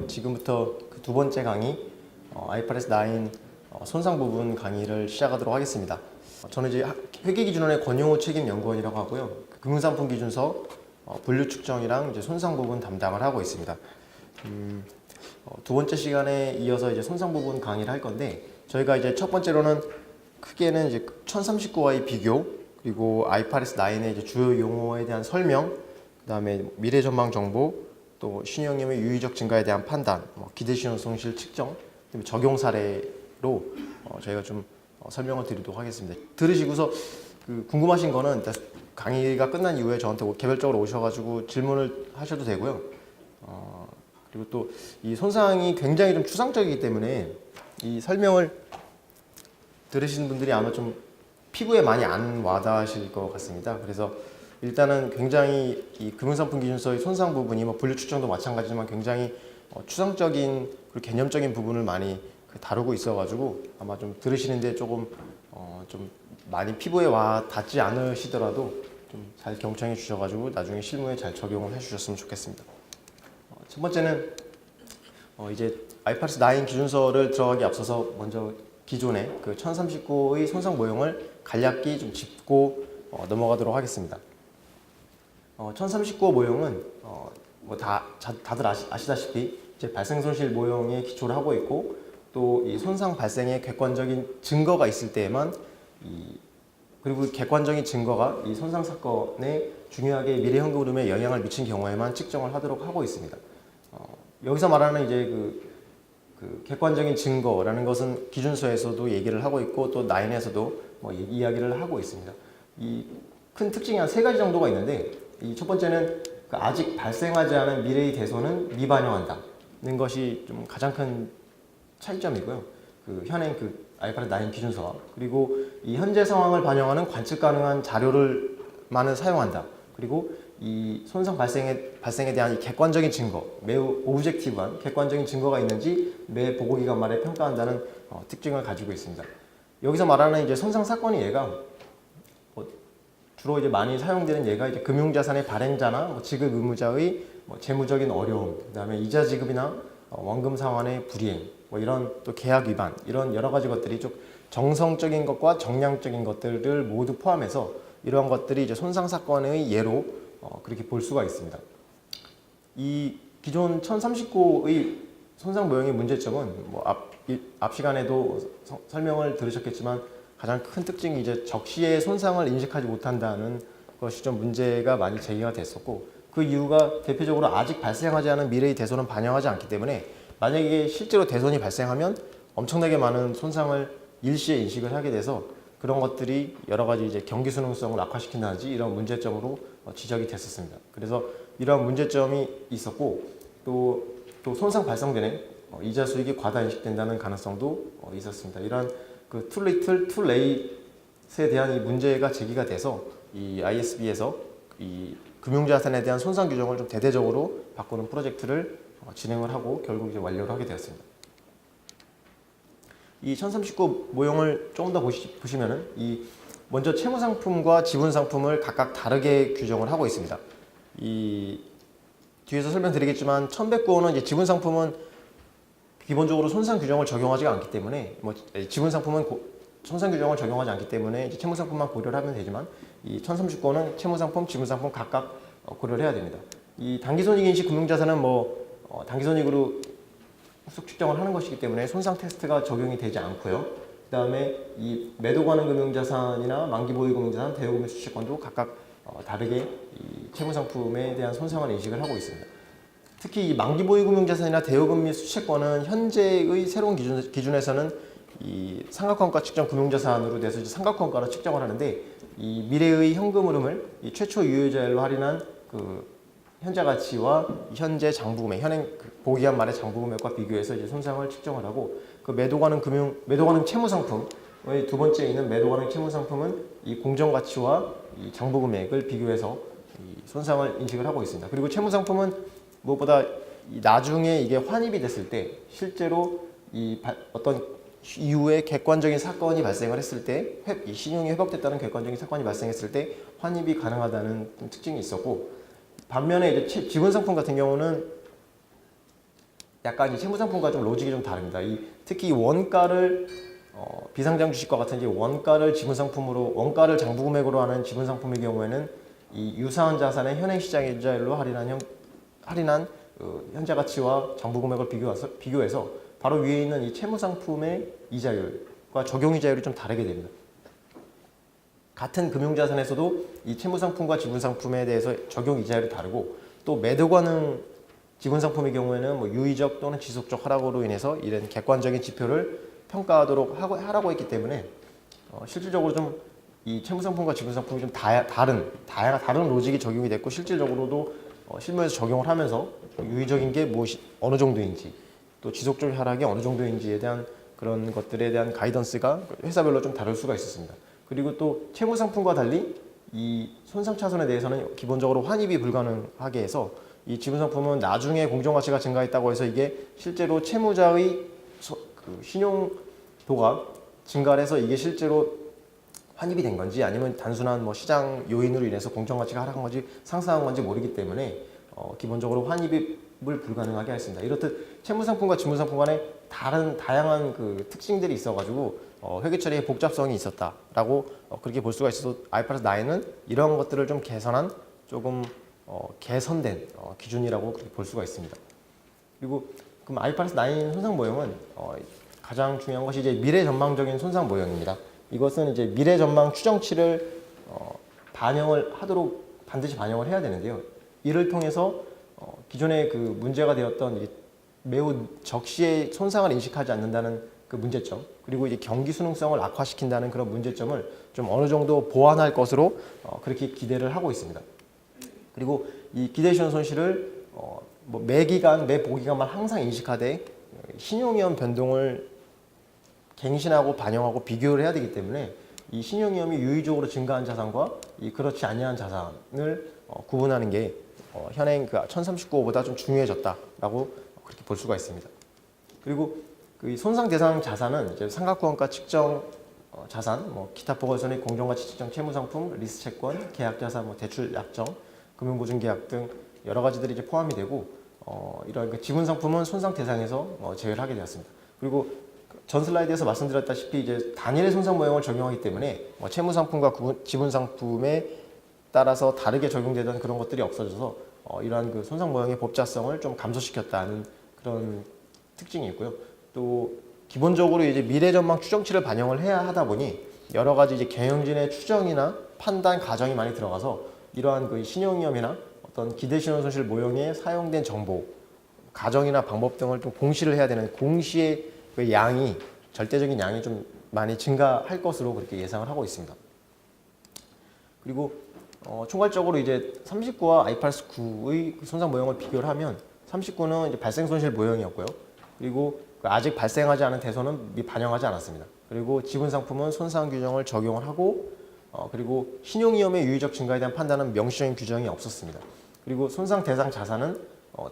지금부터 그 두 번째 강의 IFRS 9 손상 부분 강의를 시작하도록 하겠습니다. 저는 이제 회계기준원의 권용호 책임연구원이라고 하고요. 그 금융상품 기준서 분류 측정이랑 이제 손상 부분 담당을 하고 있습니다. 두 번째 시간에 이어서 이제 손상 부분 강의를 할 건데, 저희가 이제 첫 번째로는 크게는 이제 1039와의 비교, 그리고 IFRS 9의 이제 주요 용어에 대한 설명, 그다음에 미래 전망 정보, 또 신용임의 유의적 증가에 대한 판단, 기대 신용 손실 측정, 적용 사례로 저희가 좀 설명을 드리도록 하겠습니다. 들으시고서 궁금하신 거는 강의가 끝난 이후에 저한테 개별적으로 오셔가지고 질문을 하셔도 되고요. 그리고 또 이 손상이 굉장히 좀 추상적이기 때문에 이 설명을 들으신 분들이 아마 좀 피부에 많이 안 와닿으실 것 같습니다. 그래서 일단은 굉장히 이 금융상품 기준서의 손상 부분이 분류 측정도 마찬가지지만 굉장히 추상적인 그리고 개념적인 부분을 많이 다루고 있어가지고 아마 좀 들으시는데 조금 좀 많이 피부에 와 닿지 않으시더라도 좀 잘 경청해 주셔가지고 나중에 실무에 잘 적용을 해주셨으면 좋겠습니다. 첫 번째는 이제 IFRS 9 기준서를 들어가기 앞서서 먼저 기존의 그 1039의 손상 모형을 간략히 좀 짚고 넘어가도록 하겠습니다. 1039 모형은 다들 아시다시피 이제 발생 손실 모형에 기초를 하고 있고, 또 이 손상 발생의 객관적인 증거가 있을 때에만 그리고 객관적인 증거가 이 손상 사건에 중요하게 미래 현금 흐름에 영향을 미친 경우에만 측정을 하도록 하고 있습니다. 여기서 말하는 이제 그 객관적인 증거라는 것은 기준서에서도 얘기를 하고 있고, 또 9에서도 이야기를 하고 있습니다. 이 큰 특징이 한 세 가지 정도가 있는데, 이 첫 번째는 아직 발생하지 않은 미래의 대손은 미반영한다는 것이 좀 가장 큰 차이점이고요. 현행 IFRS 9 기준서와, 그리고 이 현재 상황을 반영하는 관측 가능한 자료를만을 사용한다. 그리고 이 손상 발생에 대한 이 객관적인 증거, 매우 오브젝티브한 객관적인 증거가 있는지 매 보고기간 말에 평가한다는 특징을 가지고 있습니다. 여기서 말하는 이제 손상 사건의 예가 주로 이제 많이 사용되는 예가 이제 금융자산의 발행자나 지급 의무자의 재무적인 어려움, 그다음에 이자 지급이나 원금 상환의 불이행, 이런 또 계약 위반, 이런 여러 가지 것들이 좀 정성적인 것과 정량적인 것들을 모두 포함해서 이러한 것들이 이제 손상 사건의 예로 그렇게 볼 수가 있습니다. 이 기존 1039의 손상 모형의 문제점은 앞 시간에도 설명을 들으셨겠지만 가장 큰 특징이 이제 적시에 손상을 인식하지 못한다는 것이 좀 문제가 많이 제기가 됐었고, 그 이유가 대표적으로 아직 발생하지 않은 미래의 대손은 반영하지 않기 때문에 만약에 실제로 대손이 발생하면 엄청나게 많은 손상을 일시에 인식을 하게 돼서 그런 것들이 여러 가지 이제 경기 수능성을 악화시킨다든지 이런 문제점으로 지적이 됐었습니다. 그래서 이러한 문제점이 있었고, 또 손상 발생되는 이자 수익이 과다 인식된다는 가능성도 있었습니다. 이러한 too little, too late에 대한 이 문제가 제기가 돼서 이 ISB에서 이 금융자산에 대한 손상 규정을 좀 대대적으로 바꾸는 프로젝트를 진행을 하고 결국 이제 완료를 하게 되었습니다. 이 1039 모형을 조금 더 보시면은 먼저 채무상품과 지분상품을 각각 다르게 규정을 하고 있습니다. 이 뒤에서 설명드리겠지만 1109호는 이제 지분상품은 기본적으로 손상 규정을 적용하지 않기 때문에 지분상품은 손상 규정을 적용하지 않기 때문에 이제 채무상품만 고려를 하면 되지만, 이 1039호는 채무상품, 지분상품 각각 고려를 해야 됩니다. 이 단기손익인식 금융자산은 단기손익으로 후속 측정을 하는 것이기 때문에 손상 테스트가 적용이 되지 않고요. 그 다음에 이 매도 가능 금융자산이나 만기 보유 금융자산, 대여금융 수채권도 각각 다르게 이 채무상품에 대한 손상을 인식을 하고 있습니다. 특히 이 만기 보유 금융자산이나 대여금 및 수채권은 현재의 새로운 기준에서는 이 상각환가 측정 금융자산으로 돼서 이제 상각환가로 측정을 하는데, 이 미래의 현금 흐름을 이 최초 유효자율로 할인한 현재 가치와 현재 장부금액, 현행 보기한 말의 장부금액과 비교해서 이제 손상을 측정을 하고, 매도 가능 채무상품의 두 번째 있는 매도 가능 채무상품은 이 공정 가치와 이 장부금액을 비교해서 이 손상을 인식을 하고 있습니다. 그리고 채무상품은 무엇보다 나중에 이게 환입이 됐을 때 실제로 어떤 이후에 객관적인 사건이 발생을 했을 때, 이 신용이 회복됐다는 객관적인 사건이 발생했을 때 환입이 가능하다는 특징이 있었고, 반면에 이제 지분상품 같은 경우는 약간 이 채무상품과 좀 로직이 좀 다릅니다. 특히 원가를 비상장 주식과 같은 이제 원가를 지분상품으로 원가를 장부금액으로 하는 지분상품의 경우에는 이 유사한 자산의 현행 시장 이자율로 할인한 현재 가치와 장부금액을 비교해서 바로 위에 있는 이 채무상품의 이자율과 적용 이자율이 좀 다르게 됩니다. 같은 금융자산에서도 이 채무상품과 지분상품에 대해서 적용 이자율이 다르고 또 매도가능 지분상품의 경우에는 뭐 유의적 또는 지속적 하락으로 인해서 이런 객관적인 지표를 평가하도록 하라고 했기 때문에 실질적으로 좀 이 채무상품과 지분상품이 좀 다른 로직이 적용이 됐고 실질적으로도 실무에서 적용을 하면서 유의적인 게 무엇이 어느 정도인지 또 지속적 하락이 어느 정도인지에 대한 그런 것들에 대한 가이던스가 회사별로 좀 다를 수가 있었습니다. 그리고 또 채무상품과 달리 이 손상차손에 대해서는 기본적으로 환입이 불가능하게 해서 이 지분상품은 나중에 공정가치가 증가했다고 해서 이게 실제로 채무자의 신용도가 증가를 해서 이게 실제로 환입이 된 건지 아니면 단순한 뭐 시장 요인으로 인해서 공정가치가 하락한 건지 상승한 건지 모르기 때문에 기본적으로 환입을 불가능하게 했습니다. 이렇듯 채무상품과 지분상품 간에 다양한 그 특징들이 있어가지고 회계 처리의 복잡성이 있었다라고 그렇게 볼 수가 있어서 IFRS 9은 이런 것들을 좀 개선한 조금 개선된 기준이라고 그렇게 볼 수가 있습니다. 그리고 그럼 IFRS 9 손상 모형은 가장 중요한 것이 이제 미래 전망적인 손상 모형입니다. 이것은 이제 미래 전망 추정치를 반영을 하도록 반드시 반영을 해야 되는데요. 이를 통해서 기존에 그 문제가 되었던 매우 적시의 손상을 인식하지 않는다는 그 문제점, 그리고 이제 경기 수능성을 악화시킨다는 그런 문제점을 좀 어느 정도 보완할 것으로 그렇게 기대를 하고 있습니다. 그리고 이 기대시효 손실을 뭐 매 보기간만 항상 인식하되 신용위험 변동을 갱신하고 반영하고 비교를 해야 되기 때문에 이 신용위험이 유의적으로 증가한 자산과 그렇지 아니한 자산을 구분하는 게 현행 그 1039호보다 좀 중요해졌다라고 그렇게 볼 수가 있습니다. 그리고 그 손상 대상 자산은 이제 삼각후원가 측정 자산, 뭐 기타 포괄손익, 공정가치 측정 채무상품, 리스 채권, 계약 자산, 뭐 대출 약정, 금융보증 계약 등 여러 가지들이 이제 포함이 되고 이런 그 지분 상품은 손상 대상에서 제외를 하게 되었습니다. 그리고 전 슬라이드에서 말씀드렸다시피 이제 단일의 손상 모형을 적용하기 때문에 채무 상품과 지분 상품에 따라서 다르게 적용되던 그런 것들이 없어져서 이러한 그 손상 모형의 법자성을 좀 감소시켰다는 그런 특징이 있고요. 또 기본적으로 이제 미래 전망 추정치를 반영을 해야 하다 보니 여러 가지 이제 경영진의 추정이나 판단 과정이 많이 들어가서 이러한 그 신용위험이나 어떤 기대 신용 손실 모형에 사용된 정보, 가정이나 방법 등을 좀 공시를 해야 되는 공시의 그 양이 절대적인 양이 좀 많이 증가할 것으로 그렇게 예상을 하고 있습니다. 그리고 총괄적으로 이제 39와 IFRS 9의 손상 모형을 비교를 하면 39는 이제 발생 손실 모형이었고요. 그리고 아직 발생하지 않은 대손은 반영하지 않았습니다. 그리고 지분 상품은 손상 규정을 적용을 하고 그리고 신용위험의 유의적 증가에 대한 판단은 명시적인 규정이 없었습니다. 그리고 손상 대상 자산은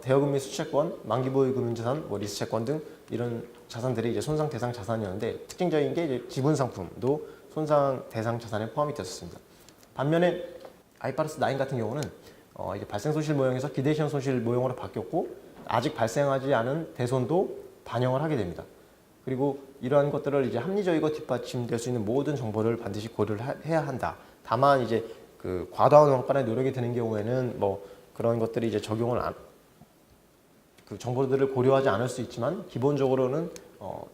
대여금 및 수채권, 만기보유 금융자산, 뭐 리스 채권 등 이런 자산들이 이제 손상 대상 자산이었는데 특징적인 게 이제 지분 상품도 손상 대상 자산에 포함이 됐었습니다. 반면에 IFRS 9 같은 경우는 이제 발생 손실 모형에서 기대 시현 손실 모형으로 바뀌었고 아직 발생하지 않은 대손도 반영을 하게 됩니다. 그리고 이러한 것들을 이제 합리적이고 뒷받침될 수 있는 모든 정보를 반드시 고려를 해야 한다. 다만 이제 그 과다한 원가의 노력이 드는 경우에는 뭐 그런 것들이 이제 그 정보들을 고려하지 않을 수 있지만 기본적으로는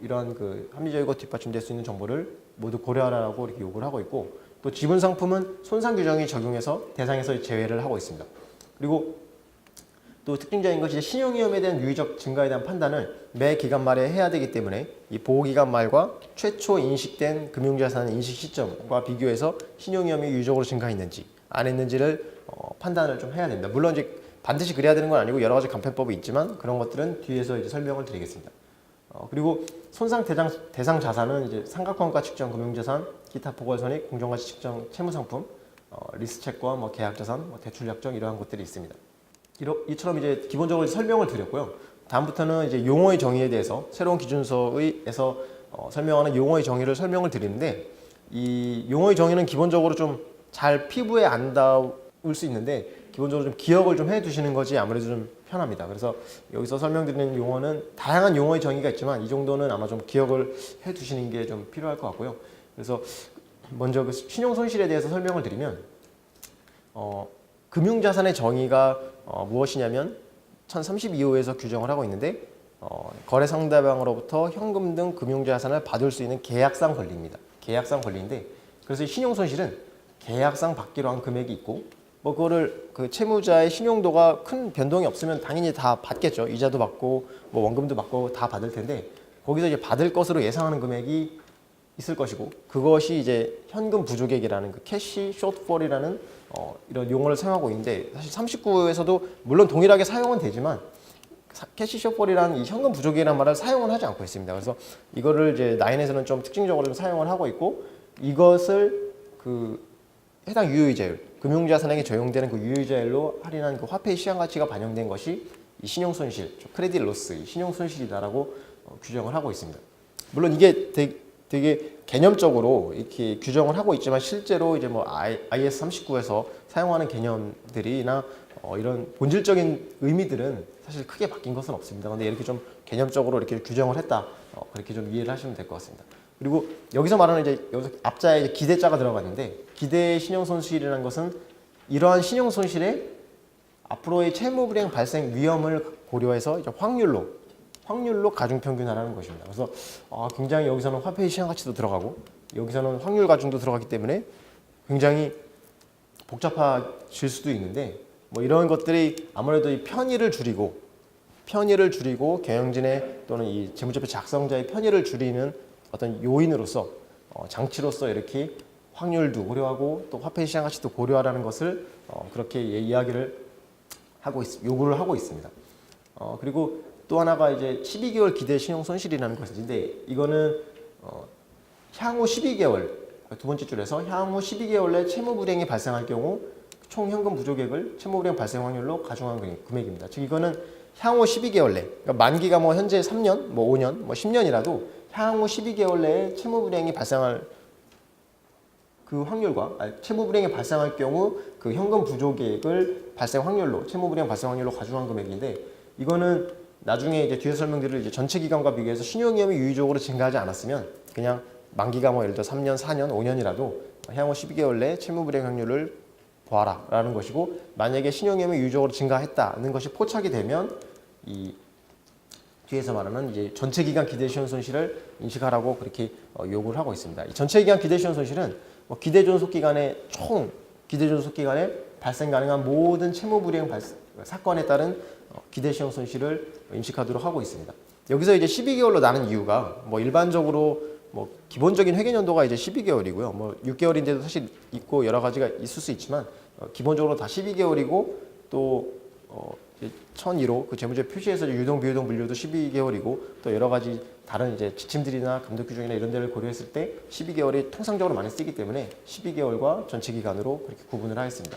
이러한 그 합리적이고 뒷받침될 수 있는 정보를 모두 고려하라고 이렇게 요구를 하고 있고 또 지분 상품은 손상 규정이 적용해서 대상에서 제외를 하고 있습니다. 그리고 또 특징적인 것이 신용위험에 대한 유의적 증가에 대한 판단을 매 기간 말에 해야 되기 때문에 이 보호기간 말과 최초 인식된 금융자산 인식 시점과 비교해서 신용위험이 유의적으로 증가했는지 안 했는지를 판단을 좀 해야 됩니다. 물론 이제 반드시 그래야 되는 건 아니고 여러 가지 간편법이 있지만 그런 것들은 뒤에서 이제 설명을 드리겠습니다. 그리고 손상 대상 자산은 이제 삼각형가 측정 금융자산, 기타 포괄손익, 공정가치 측정 채무상품, 리스 채권, 뭐 계약자산, 뭐 대출 약정 이러한 것들이 있습니다. 이처럼 이제 기본적으로 설명을 드렸고요. 다음부터는 이제 용어의 정의에 대해서 새로운 기준서에서 설명하는 용어의 정의를 설명을 드리는데 이 용어의 정의는 기본적으로 좀 잘 피부에 안 닿을 수 있는데 기본적으로 좀 기억을 좀 해두시는 것이 아무래도 좀 편합니다. 그래서 여기서 설명드리는 용어는 다양한 용어의 정의가 있지만 이 정도는 아마 좀 기억을 해두시는 게 좀 필요할 것 같고요. 그래서 먼저 그 신용 손실에 대해서 설명을 드리면 금융자산의 정의가 무엇이냐면 1032호에서 규정을 하고 있는데 거래 상대방으로부터 현금 등 금융자산을 받을 수 있는 계약상 권리입니다. 계약상 권리인데 그래서 신용 손실은 계약상 받기로 한 금액이 있고 뭐 그거를 그 채무자의 신용도가 큰 변동이 없으면 당연히 다 받겠죠. 이자도 받고 뭐 원금도 받고 다 받을 텐데 거기서 이제 받을 것으로 예상하는 금액이 있을 것이고 그것이 이제 현금 부족액이라는 그 캐시 숏폴이라는 이런 용어를 사용하고 있는데 사실 39호에서도 물론 동일하게 사용은 되지만 캐시 숏폴이라는 이 현금 부족액이라는 말을 사용을 하지 않고 있습니다. 그래서 이거를 이제 나인에서는 좀 특징적으로 좀 사용을 하고 있고 이것을 그 해당 유효이자율, 금융자산에게 적용되는 그 유효이자율로 할인한 그 화폐의 시장가치가 반영된 것이 이 신용손실, 크레딧 로스, 이 신용손실이다라고 규정을 하고 있습니다. 물론 이게 되게 개념적으로 이렇게 규정을 하고 있지만 실제로 이제 뭐 IS 39에서 사용하는 개념들이나 이런 본질적인 의미들은 사실 크게 바뀐 것은 없습니다. 근데 이렇게 좀 개념적으로 이렇게 규정을 했다, 그렇게 좀 이해를 하시면 될 것 같습니다. 그리고 여기서 말하는 이제 여기서 앞자에 이제 기대자가 들어갔는데 기대 신용손실이라는 것은 이러한 신용손실에 앞으로의 채무불이행 발생 위험을 고려해서 이제 확률로 가중평균하라는 것입니다. 그래서 굉장히 여기서는 화폐의 시장가치도 들어가고 여기서는 확률 가중도 들어가기 때문에 굉장히 복잡해질 수도 있는데 뭐 이런 것들이 아무래도 이 편의를 줄이고 경영진의 또는 이 재무제표 작성자의 편의를 줄이는 어떤 요인으로서 장치로서 이렇게 확률도 고려하고 또 화폐 시장 가치도 고려하라는 것을 그렇게 이야기를 요구를 하고 있습니다. 그리고 또 하나가 이제 12개월 기대 신용 손실이라는 것인데 이거는 향후 12개월 두 번째 줄에서 향후 12개월 내 채무 불이행이 발생할 경우 총 현금 부족액을 채무 불이행 발생 확률로 가중한 금액입니다. 즉 이거는 향후 12개월 내 그러니까 만기가 뭐 현재 3년, 뭐 5년, 뭐 10년이라도 향후 12개월 내에 채무 불이행이 발생할 그 확률과 채무 불이행이 발생할 경우 그 현금 부족액을 발생 확률로 채무 불이행 발생 확률로 가중한 금액인데 이거는 나중에 이제 뒤에 설명드릴 이제 전체 기간과 비교해서 신용위험이 유의적으로 증가하지 않았으면 그냥 만기가 뭐 예를 들어 3년, 4년, 5년이라도 향후 12개월 내에 채무 불이행 확률을 보아라라는 것이고 만약에 신용위험이 유의적으로 증가했다는 것이 포착이 되면 이 뒤에서 말하는 이제 전체 기간 기대 신용 손실을 인식하라고 그렇게 요구를 하고 있습니다. 이 전체 기간 기대 신용 손실은 뭐 기대 존속 기간에 기대 존속 기간에 발생 가능한 모든 채무 불이행 사건에 따른 기대 신용 손실을 인식하도록 하고 있습니다. 여기서 이제 12개월로 나눈 이유가 뭐 일반적으로 뭐 기본적인 회계 연도가 이제 12개월이고요. 뭐 6개월인데도 사실 있고 여러 가지가 있을 수 있지만 기본적으로 다 12개월이고 또 1002로 그 재무제 표시에서 유동, 비유동, 분류도 12개월이고 또 여러 가지 다른 이제 지침들이나 감독 규정이나 이런 데를 고려했을 때 12개월이 통상적으로 많이 쓰기 때문에 12개월과 전체 기간으로 그렇게 구분을 하겠습니다.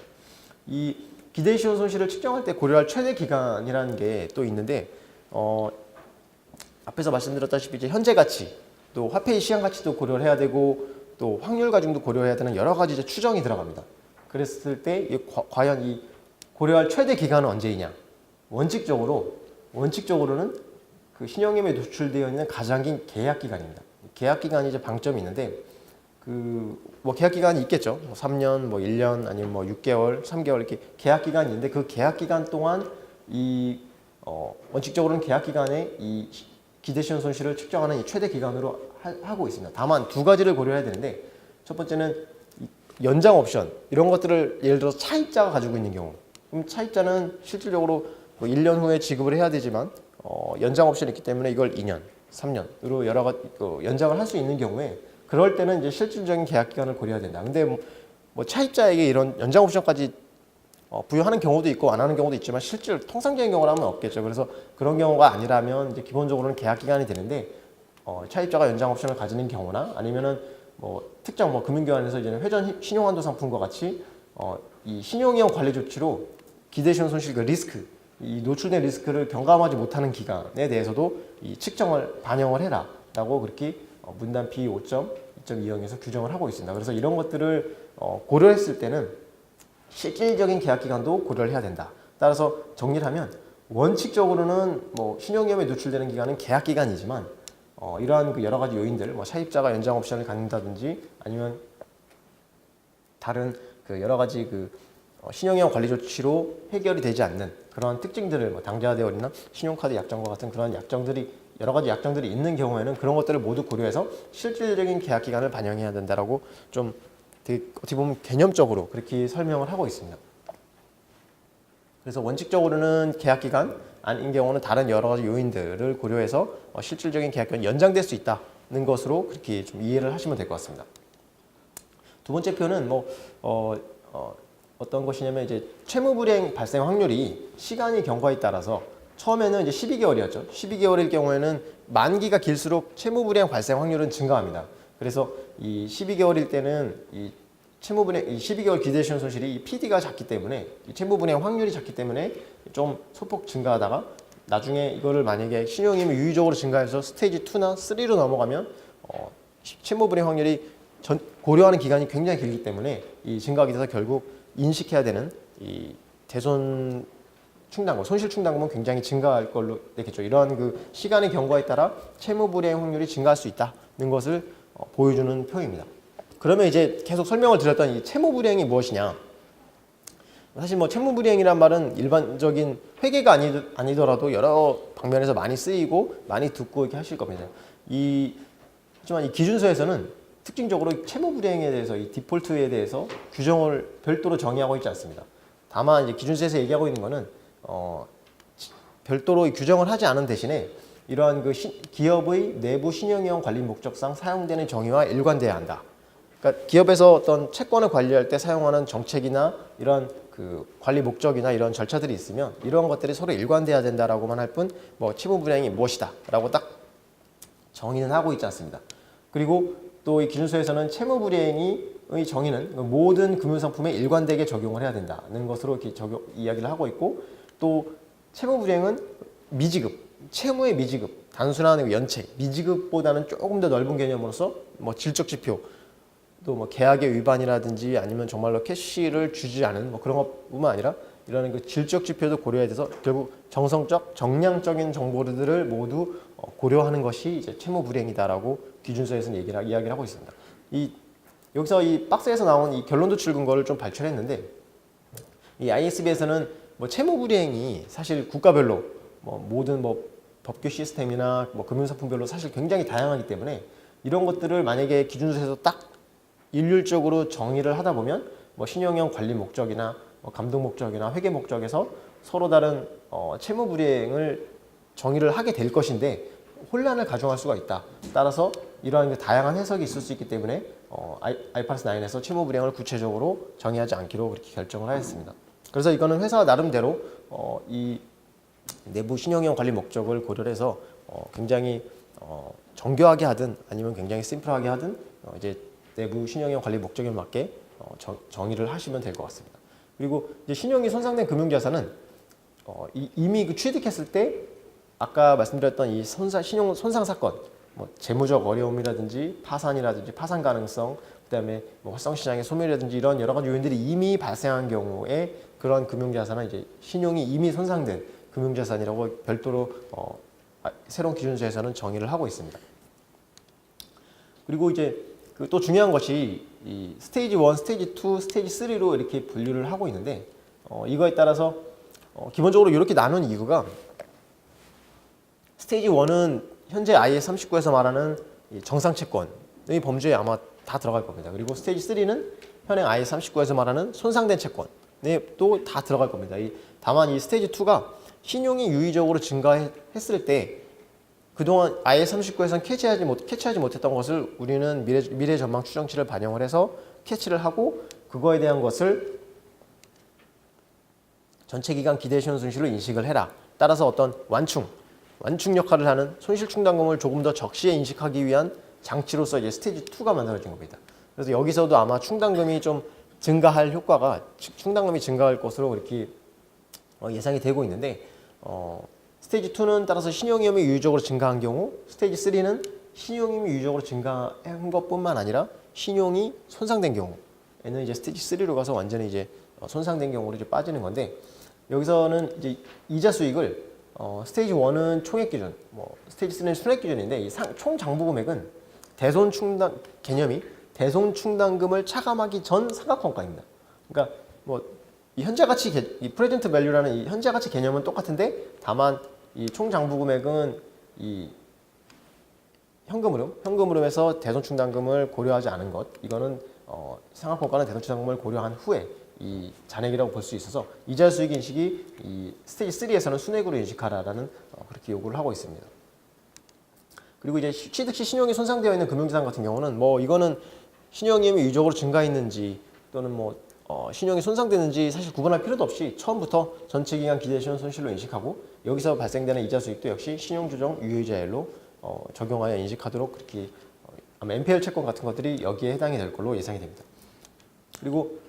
이 기대 신용 손실을 측정할 때 고려할 최대 기간이라는 게 또 있는데 앞에서 말씀드렸다시피 이제 현재 가치 또 화폐의 시장 가치도 고려를 해야 되고 또 확률 가중도 고려해야 되는 여러 가지 이제 추정이 들어갑니다. 그랬을 때 과연 이 고려할 최대 기간은 언제이냐? 원칙적으로는 그 신용위험에 노출되어 있는 가장 긴 계약 기간입니다. 계약 기간이 이제 방점이 있는데 그 뭐 계약 기간이 있겠죠. 뭐 3년, 뭐 1년 아니면 뭐 6개월, 3개월 이렇게 계약 기간이 있는데 그 계약 기간 동안 이 원칙적으로는 계약 기간에 이 기대 신용 손실을 측정하는 이 최대 기간으로 하고 있습니다. 다만 두 가지를 고려해야 되는데 첫 번째는 연장 옵션 이런 것들을 예를 들어서 차입자가 가지고 있는 경우 그럼 차입자는 실질적으로 뭐 1년 후에 지급을 해야 되지만 연장 옵션이 있기 때문에 이걸 2년, 3년으로 여러 가지 연장을 할 수 있는 경우에 그럴 때는 이제 실질적인 계약 기간을 고려해야 된다. 근데 뭐 차입자에게 이런 연장 옵션까지 부여하는 경우도 있고 안 하는 경우도 있지만 실제로 통상적인 경우라면 없겠죠. 그래서 그런 경우가 아니라면 이제 기본적으로는 계약 기간이 되는데 차입자가 연장 옵션을 가지는 경우나 아니면은 뭐 특정 뭐 금융기관에서 이제 회전 신용한도 상품과 같이 이 신용위험 관리 조치로 기대 신용 손실 그 리스크 이 노출된 리스크를 경감하지 못하는 기간에 대해서도 이 측정을 반영을 해라라고 그렇게 문단 B5.2.20에서 규정을 하고 있습니다. 그래서 이런 것들을 고려했을 때는 실질적인 계약 기간도 고려를 해야 된다. 따라서 정리를 하면 원칙적으로는 뭐 신용위험에 노출되는 기간은 계약 기간이지만 이러한 그 여러 가지 요인들, 뭐 차입자가 연장 옵션을 갖는다든지 아니면 다른 그 여러 가지 그 신용위험 관리 조치로 해결이 되지 않는 그런 특징들을 뭐 당좌 대월이나 신용카드 약정과 같은 그런 약정들이 여러 가지 약정들이 있는 경우에는 그런 것들을 모두 고려해서 실질적인 계약 기간을 반영해야 된다라고 좀 되게 어떻게 보면 개념적으로 그렇게 설명을 하고 있습니다. 그래서 원칙적으로는 계약 기간 아닌 경우는 다른 여러 가지 요인들을 고려해서 실질적인 계약 기간이 연장될 수 있다는 것으로 그렇게 좀 이해를 하시면 될 것 같습니다. 두 번째 표는 어떤 것이냐면 이제 채무 불이행 발생 확률이 시간이 경과에 따라서 처음에는 이제 12개월이었죠. 12개월일 경우에는 만기가 길수록 채무 불이행 발생 확률은 증가합니다. 그래서 이 12개월일 때는 이 채무 불이행, 이 12개월 기대시효 손실이 이 PD가 작기 때문에 이 채무 불이행 확률이 작기 때문에 좀 소폭 증가하다가 나중에 이거를 만약에 신용임이 유의적으로 증가해서 스테이지 2나 3로 넘어가면 채무 불이행 확률이 고려하는 기간이 굉장히 길기 때문에 이 증가하게 돼서 결국 인식해야 되는 이 대손 충당금, 손실 충당금은 굉장히 증가할 걸로 되겠죠. 이러한 그 시간의 경과에 따라 채무 불이행 확률이 증가할 수 있다는 것을 보여주는 표입니다. 그러면 이제 계속 설명을 드렸던 이 채무 불이행이 무엇이냐? 사실 뭐 채무 불이행이란 말은 일반적인 회계가 아니더라도 여러 방면에서 많이 쓰이고 많이 듣고 이렇게 하실 겁니다. 하지만 이 기준서에서는 특징적으로 채무 불이행에 대해서 이 디폴트에 대해서 규정을 별도로 정의하고 있지 않습니다. 다만 이제 기준서에서 얘기하고 있는 거는 별도로 규정을 하지 않은 대신에 이러한 그 기업의 내부 신용위험 관리 목적상 사용되는 정의와 일관돼야 한다. 그러니까 기업에서 어떤 채권을 관리할 때 사용하는 정책이나 이런 그 관리 목적이나 이런 절차들이 있으면 이런 것들이 서로 일관돼야 된다라고만 할 뿐 뭐 채무 불이행이 무엇이다라고 딱 정의는 하고 있지 않습니다. 그리고 또 이 기준서에서는 채무 불이행의 정의는 모든 금융상품에 일관되게 적용을 해야 된다는 것으로 이렇게 이야기를 하고 있고 또 채무 불이행은 미지급, 채무의 미지급, 단순한 연체, 미지급보다는 조금 더 넓은 개념으로서 뭐 질적 지표, 또 뭐 계약의 위반이라든지 아니면 정말로 캐시를 주지 않은 뭐 그런 것뿐만 아니라 이런 그 질적 지표도 고려해야 돼서 결국 정성적, 정량적인 정보들을 모두 고려하는 것이 이제 채무 불이행이다라고 기준서에서는 이야기를 하고 있습니다. 여기서 이 박스에서 나온 이 결론 도출 근거를 좀 발췌했는데 이 ISB에서는 뭐 채무 불이행이 사실 국가별로 모든 법규 시스템이나 금융상품별로 사실 굉장히 다양하기 때문에 이런 것들을 만약에 기준서에서 딱 일률적으로 정의를 하다 보면 신용형 관리 목적이나 감독 목적이나 회계 목적에서 서로 다른 채무 불이행을 정의를 하게 될 것인데 혼란을 가중할 수가 있다. 따라서 이러한 다양한 해석이 있을 수 있기 때문에 IFRS 9에서 채무 불이행을 구체적으로 정의하지 않기로 그렇게 결정을 하였습니다. 그래서 이거는 회사 나름대로 이 내부 신용형 관리 목적을 고려해서 굉장히 정교하게 하든 아니면 굉장히 심플하게 하든 이제 내부 신용형 관리 목적에 맞게 정의를 하시면 될 것 같습니다. 그리고 이제 신용이 손상된 금융자산은 이미 그 취득했을 때 아까 말씀드렸던 이 신용 손상 사건, 재무적 어려움이라든지 파산이라든지 파산 가능성, 그다음에 활성시장의 소멸이라든지 이런 여러 가지 요인들이 이미 발생한 경우에 그런 금융자산은 이제 신용이 이미 손상된 금융자산이라고 별도로 새로운 기준서에서는 정의를 하고 있습니다. 그리고 이제 또 중요한 것이 이 스테이지 1, 스테이지 2, 스테이지 3로 이렇게 분류를 하고 있는데 이거에 따라서 기본적으로 이렇게 나눈 이유가 스테이지 1은 현재 IAS 39에서 말하는 정상채권의 범주에 아마 다 들어갈 겁니다. 그리고 스테이지 3는 현행 IAS 39에서 말하는 손상된 채권에 또 다 들어갈 겁니다. 다만 이 스테이지 2가 신용이 유의적으로 증가했을 때 그동안 IAS 39에서는 캐치하지 못했던 것을 우리는 미래 전망 추정치를 반영을 해서 캐치를 하고 그거에 대한 것을 전체 기간 기대 시효 손실로 인식을 해라. 따라서 어떤 완충 역할을 하는 손실 충당금을 조금 더 적시에 인식하기 위한 장치로서 이제 스테이지 2가 만들어진 겁니다. 그래서 여기서도 아마 충당금이 좀 증가할 효과가 충당금이 증가할 것으로 이렇게 예상이 되고 있는데 스테이지 2는 따라서 신용위험이 유의적으로 증가한 경우 스테이지 3는 신용위험이 유의적으로 증가한 것뿐만 아니라 신용이 손상된 경우에는 이제 스테이지 3로 가서 완전히 이제 손상된 경우로 이제 빠지는 건데 여기서는 이제 이자 수익을 스테이지 1은 총액 기준, 스테이지 3는 순액 기준인데 이 총 장부 금액은 대손 충당 개념이 대손 충당금을 차감하기 전 상각환가입니다. 그러니까 이 현재 가치 이 프레젠트 밸류라는 이 현재 가치 개념은 똑같은데 다만 이 총 장부 금액은 이 현금 흐름에서 대손 충당금을 고려하지 않은 것, 이거는 상각환가는 대손 충당금을 고려한 후에 이 잔액이라고 볼 수 있어서 이자 수익 인식이 이 스테이지 3에서는 순액으로 인식하라라는 그렇게 요구를 하고 있습니다. 그리고 이제 취득 시 신용이 손상되어 있는 금융자산 같은 경우는 이거는 신용이임이 유적으로 증가했는지 또는 신용이 손상되는지 사실 구분할 필요도 없이 처음부터 전체 기간 기대 신용 손실로 인식하고 여기서 발생되는 이자 수익도 역시 신용조정 유효이자율로 적용하여 인식하도록 그렇게 아마 NPL 채권 같은 것들이 여기에 해당이 될 걸로 예상이 됩니다. 그리고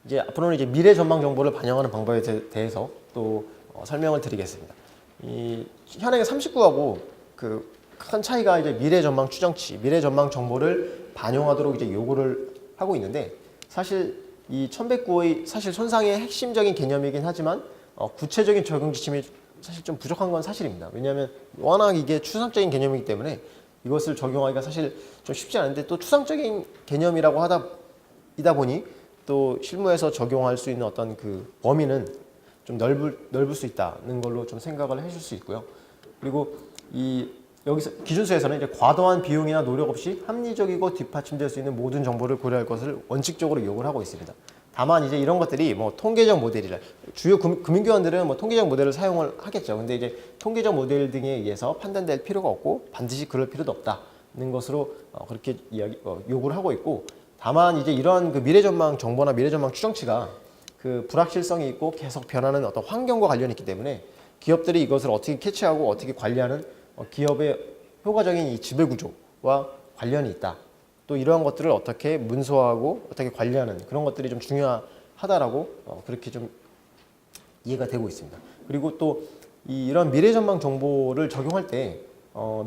이제 앞으로는 이제 미래 전망 정보를 반영하는 방법에 대해서 또 설명을 드리겠습니다. 이 현행의 39하고 그 큰 차이가 이제 미래 전망 추정치, 미래 전망 정보를 반영하도록 이제 요구를 하고 있는데 사실 이 1109의 사실 손상의 핵심적인 개념이긴 하지만 구체적인 적용 지침이 사실 좀 부족한 건 사실입니다. 왜냐하면 워낙 이게 추상적인 개념이기 때문에 이것을 적용하기가 사실 좀 쉽지 않은데 또 추상적인 개념이라고 이다 보니 또 실무에서 적용할 수 있는 어떤 그 범위는 좀 넓을 수 있다는 걸로 좀 생각을 해줄 수 있고요. 그리고 여기서 기준서에서는 이제 과도한 비용이나 노력 없이 합리적이고 뒷받침될 수 있는 모든 정보를 고려할 것을 원칙적으로 요구를 하고 있습니다. 다만 이제 이런 것들이 통계적 모델이라 주요 금융기관들은 통계적 모델을 사용을 하겠죠. 근데 이제 통계적 모델 등에 의해서 판단될 필요가 없고 반드시 그럴 필요도 없다는 것으로 그렇게 요구를 하고 있고 다만 이제 이러한 그 미래전망 정보나 미래전망 추정치가 그 불확실성이 있고 계속 변하는 어떤 환경과 관련이 있기 때문에 기업들이 이것을 어떻게 캐치하고 어떻게 관리하는 기업의 효과적인 이 지배 구조와 관련이 있다. 또 이러한 것들을 어떻게 문서화하고 어떻게 관리하는 그런 것들이 좀 중요하다라고 그렇게 좀 이해가 되고 있습니다. 그리고 또 이런 미래전망 정보를 적용할 때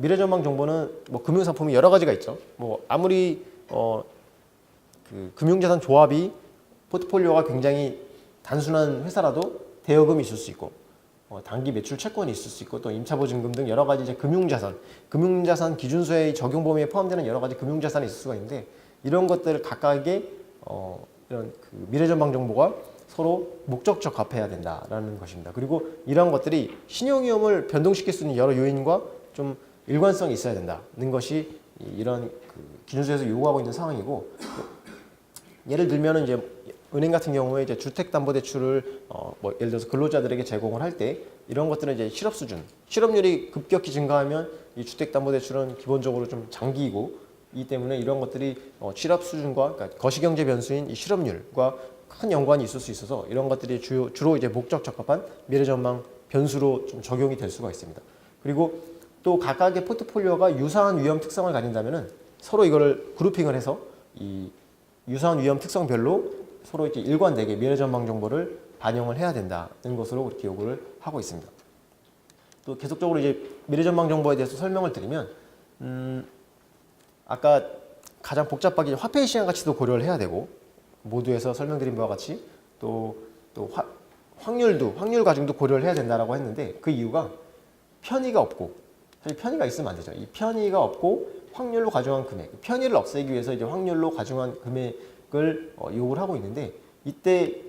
미래전망 정보는 금융상품이 여러 가지가 있죠. 아무리 그 금융자산 조합이 포트폴리오가 굉장히 단순한 회사라도 대여금이 있을 수 있고 단기 매출 채권이 있을 수 있고 또 임차보증금 등 여러 가지 이제 금융자산 기준서의 적용 범위에 포함되는 여러 가지 금융자산이 있을 수가 있는데 이런 것들을 각각의 이런 그 미래전망 정보가 서로 목적적 합해야 된다라는 것입니다. 그리고 이러한 것들이 신용위험을 변동시킬 수 있는 여러 요인과 좀 일관성이 있어야 된다는 것이 이런 그 기준서에서 요구하고 있는 상황이고 예를 들면은 이제 은행 같은 경우에 이제 주택담보대출을 예를 들어서 근로자들에게 제공을 할 때 이런 것들은 이제 실업률이 급격히 증가하면 이 주택담보대출은 기본적으로 좀 장기이고 이 때문에 이런 것들이 취업 수준과 그러니까 거시경제 변수인 이 실업률과 큰 연관이 있을 수 있어서 이런 것들이 주로 이제 목적 적합한 미래전망 변수로 좀 적용이 될 수가 있습니다. 그리고 또 각각의 포트폴리오가 유사한 위험 특성을 가진다면은 서로 이거를 그룹핑을 해서 이 유사한 위험 특성별로 서로 이제 일관되게 미래전망 정보를 반영을 해야 된다는 것으로 그렇게 요구를 하고 있습니다. 또 계속적으로 이제 미래전망 정보에 대해서 설명을 드리면 아까 가장 복잡하게 화폐의 시장 가치도 고려를 해야 되고 모두에서 설명드린 바와 같이 또 확률 가중도 고려를 해야 된다라고 했는데 그 이유가 편의가 없고 사실 편의가 있으면 안 되죠. 이 편의가 없고 확률로 가중한 금액, 편의를 없애기 위해서 이제 확률로 가중한 금액을 요구를 하고 있는데 이때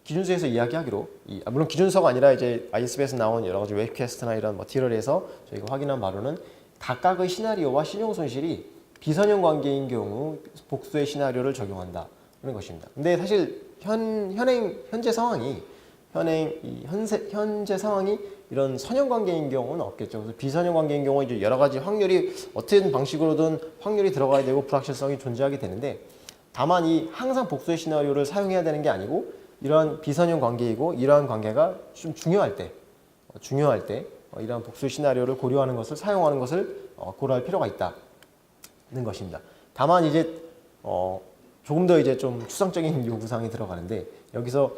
기준서에서 이야기하기로 물론 기준서가 아니라 이제 ISB에서 나온 여러 가지 웹캐스트나 이런 머티리얼에서 저희가 확인한 바로는 각각의 시나리오와 신용손실이 비선형 관계인 경우 복수의 시나리오를 적용한다는 것입니다. 근데 사실 현재 상황이 이런 선형 관계인 경우는 없겠죠. 그래서 비선형 관계인 경우 이제 여러 가지 확률이 어떤 방식으로든 확률이 들어가야 되고 불확실성이 존재하게 되는데 다만 항상 복수의 시나리오를 사용해야 되는 게 아니고 이러한 비선형 관계이고 이러한 관계가 좀 중요할 때 이러한 복수의 시나리오를 고려하는 것을 사용하는 것을 고려할 필요가 있다는 것입니다. 다만 이제 조금 더 이제 좀 추상적인 요구사항이 들어가는데 여기서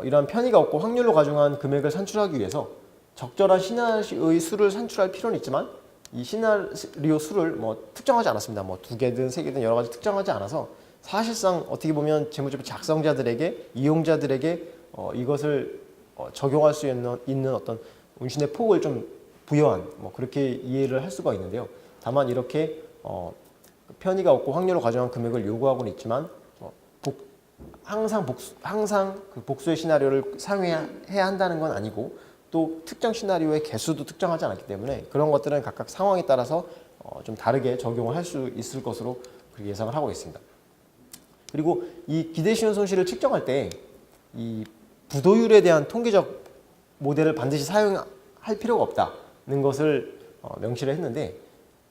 이러한 편의가 없고 확률로 가중한 금액을 산출하기 위해서 적절한 시나리오의 수를 산출할 필요는 있지만 이 시나리오 수를 특정하지 않았습니다. 2개든 3개든 여러 가지 특정하지 않아서 사실상 어떻게 보면 재무제표 작성자들에게 이용자들에게 이것을 적용할 수 있는 어떤 운신의 폭을 좀 부여한 뭐 그렇게 이해를 할 수가 있는데요. 다만 이렇게 편의가 없고 확률을 가정한 금액을 요구하고는 있지만 항상 그 복수의 시나리오를 사용해야 한다는 건 아니고 또 특정 시나리오의 개수도 특정하지 않았기 때문에 그런 것들은 각각 상황에 따라서 좀 다르게 적용을 할 수 있을 것으로 그렇게 예상을 하고 있습니다. 그리고 이 기대시효 손실을 측정할 때 이 부도율에 대한 통계적 모델을 반드시 사용할 필요가 없다는 것을 명시를 했는데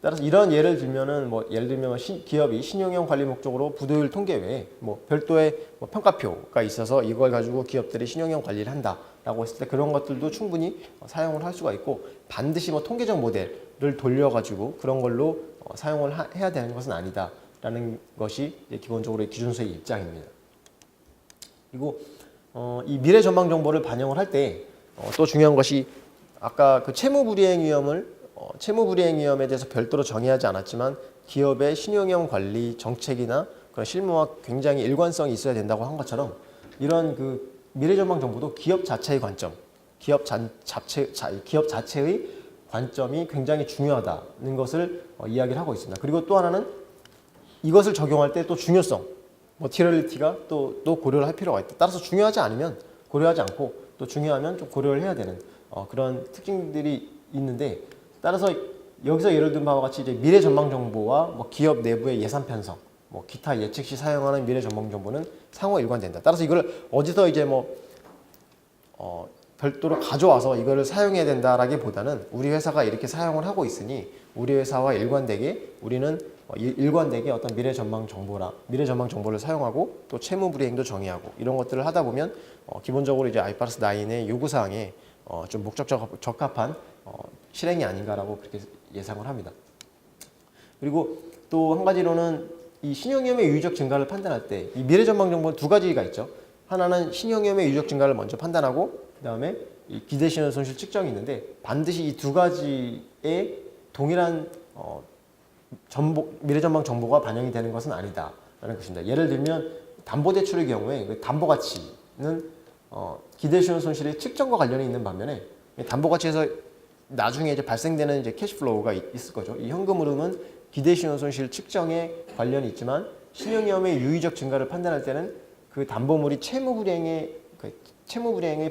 따라서 이런 예를 들면은 예를 들면 기업이 신용형 관리 목적으로 부도율 통계 외에 별도의 평가표가 있어서 이걸 가지고 기업들이 신용형 관리를 한다라고 했을 때 그런 것들도 충분히 사용을 할 수가 있고 반드시 통계적 모델을 돌려가지고 그런 걸로 사용을 해야 되는 것은 아니다라는 것이 기본적으로 기준서의 입장입니다. 그리고 이 미래 전망 정보를 반영을 할 때 또 중요한 것이 아까 그 채무 불이행 위험에 대해서 별도로 정의하지 않았지만 기업의 신용형 관리 정책이나 그런 실무와 굉장히 일관성이 있어야 된다고 한 것처럼 이런 그 미래 전망 정보도 기업 자체의 관점, 기업 자체의 관점이 굉장히 중요하다는 것을 이야기를 하고 있습니다. 그리고 또 하나는 이것을 적용할 때 또 중요성, 머티리얼리티가 또 고려를 할 필요가 있다. 따라서 중요하지 않으면 고려하지 않고 또 중요하면 좀 고려를 해야 되는 그런 특징들이 있는데 따라서 여기서 예를 든 바와 같이 이제 미래 전망 정보와 기업 내부의 예산 편성, 기타 예측 시 사용하는 미래 전망 정보는 상호 일관된다. 따라서 이걸 어디서 이제 별도로 가져와서 이거를 사용해야 된다라기보다는 우리 회사가 이렇게 사용을 하고 있으니 우리 회사와 일관되게 우리는 일관되게 어떤 미래 전망 정보를 사용하고 또 채무 불이행도 정의하고 이런 것들을 하다 보면 기본적으로 이제 IFRS 9의 요구 사항에 좀 목적적 적합한 실행이 아닌가라고 그렇게 예상을 합니다. 그리고 또 한 가지로는 이 신용위험의 유의적 증가를 판단할 때 이 미래 전망 정보는 두 가지가 있죠. 하나는 신용위험의 유의적 증가를 먼저 판단하고 그 다음에 이 기대시효 손실 측정이 있는데 반드시 이 두 가지의 동일한 미래 전망 정보가 반영이 되는 것은 아니다라는 것입니다. 예를 들면 담보대출의 경우에 그 담보가치는 기대시효 손실의 측정과 관련이 있는 반면에 담보가치에서 나중에 이제 발생되는 이제 캐시플로우가 있을 거죠. 이 현금 흐름은 기대시효 손실 측정에 관련이 있지만 신용위험의 유의적 증가를 판단할 때는 그 담보물이 채무 불이행에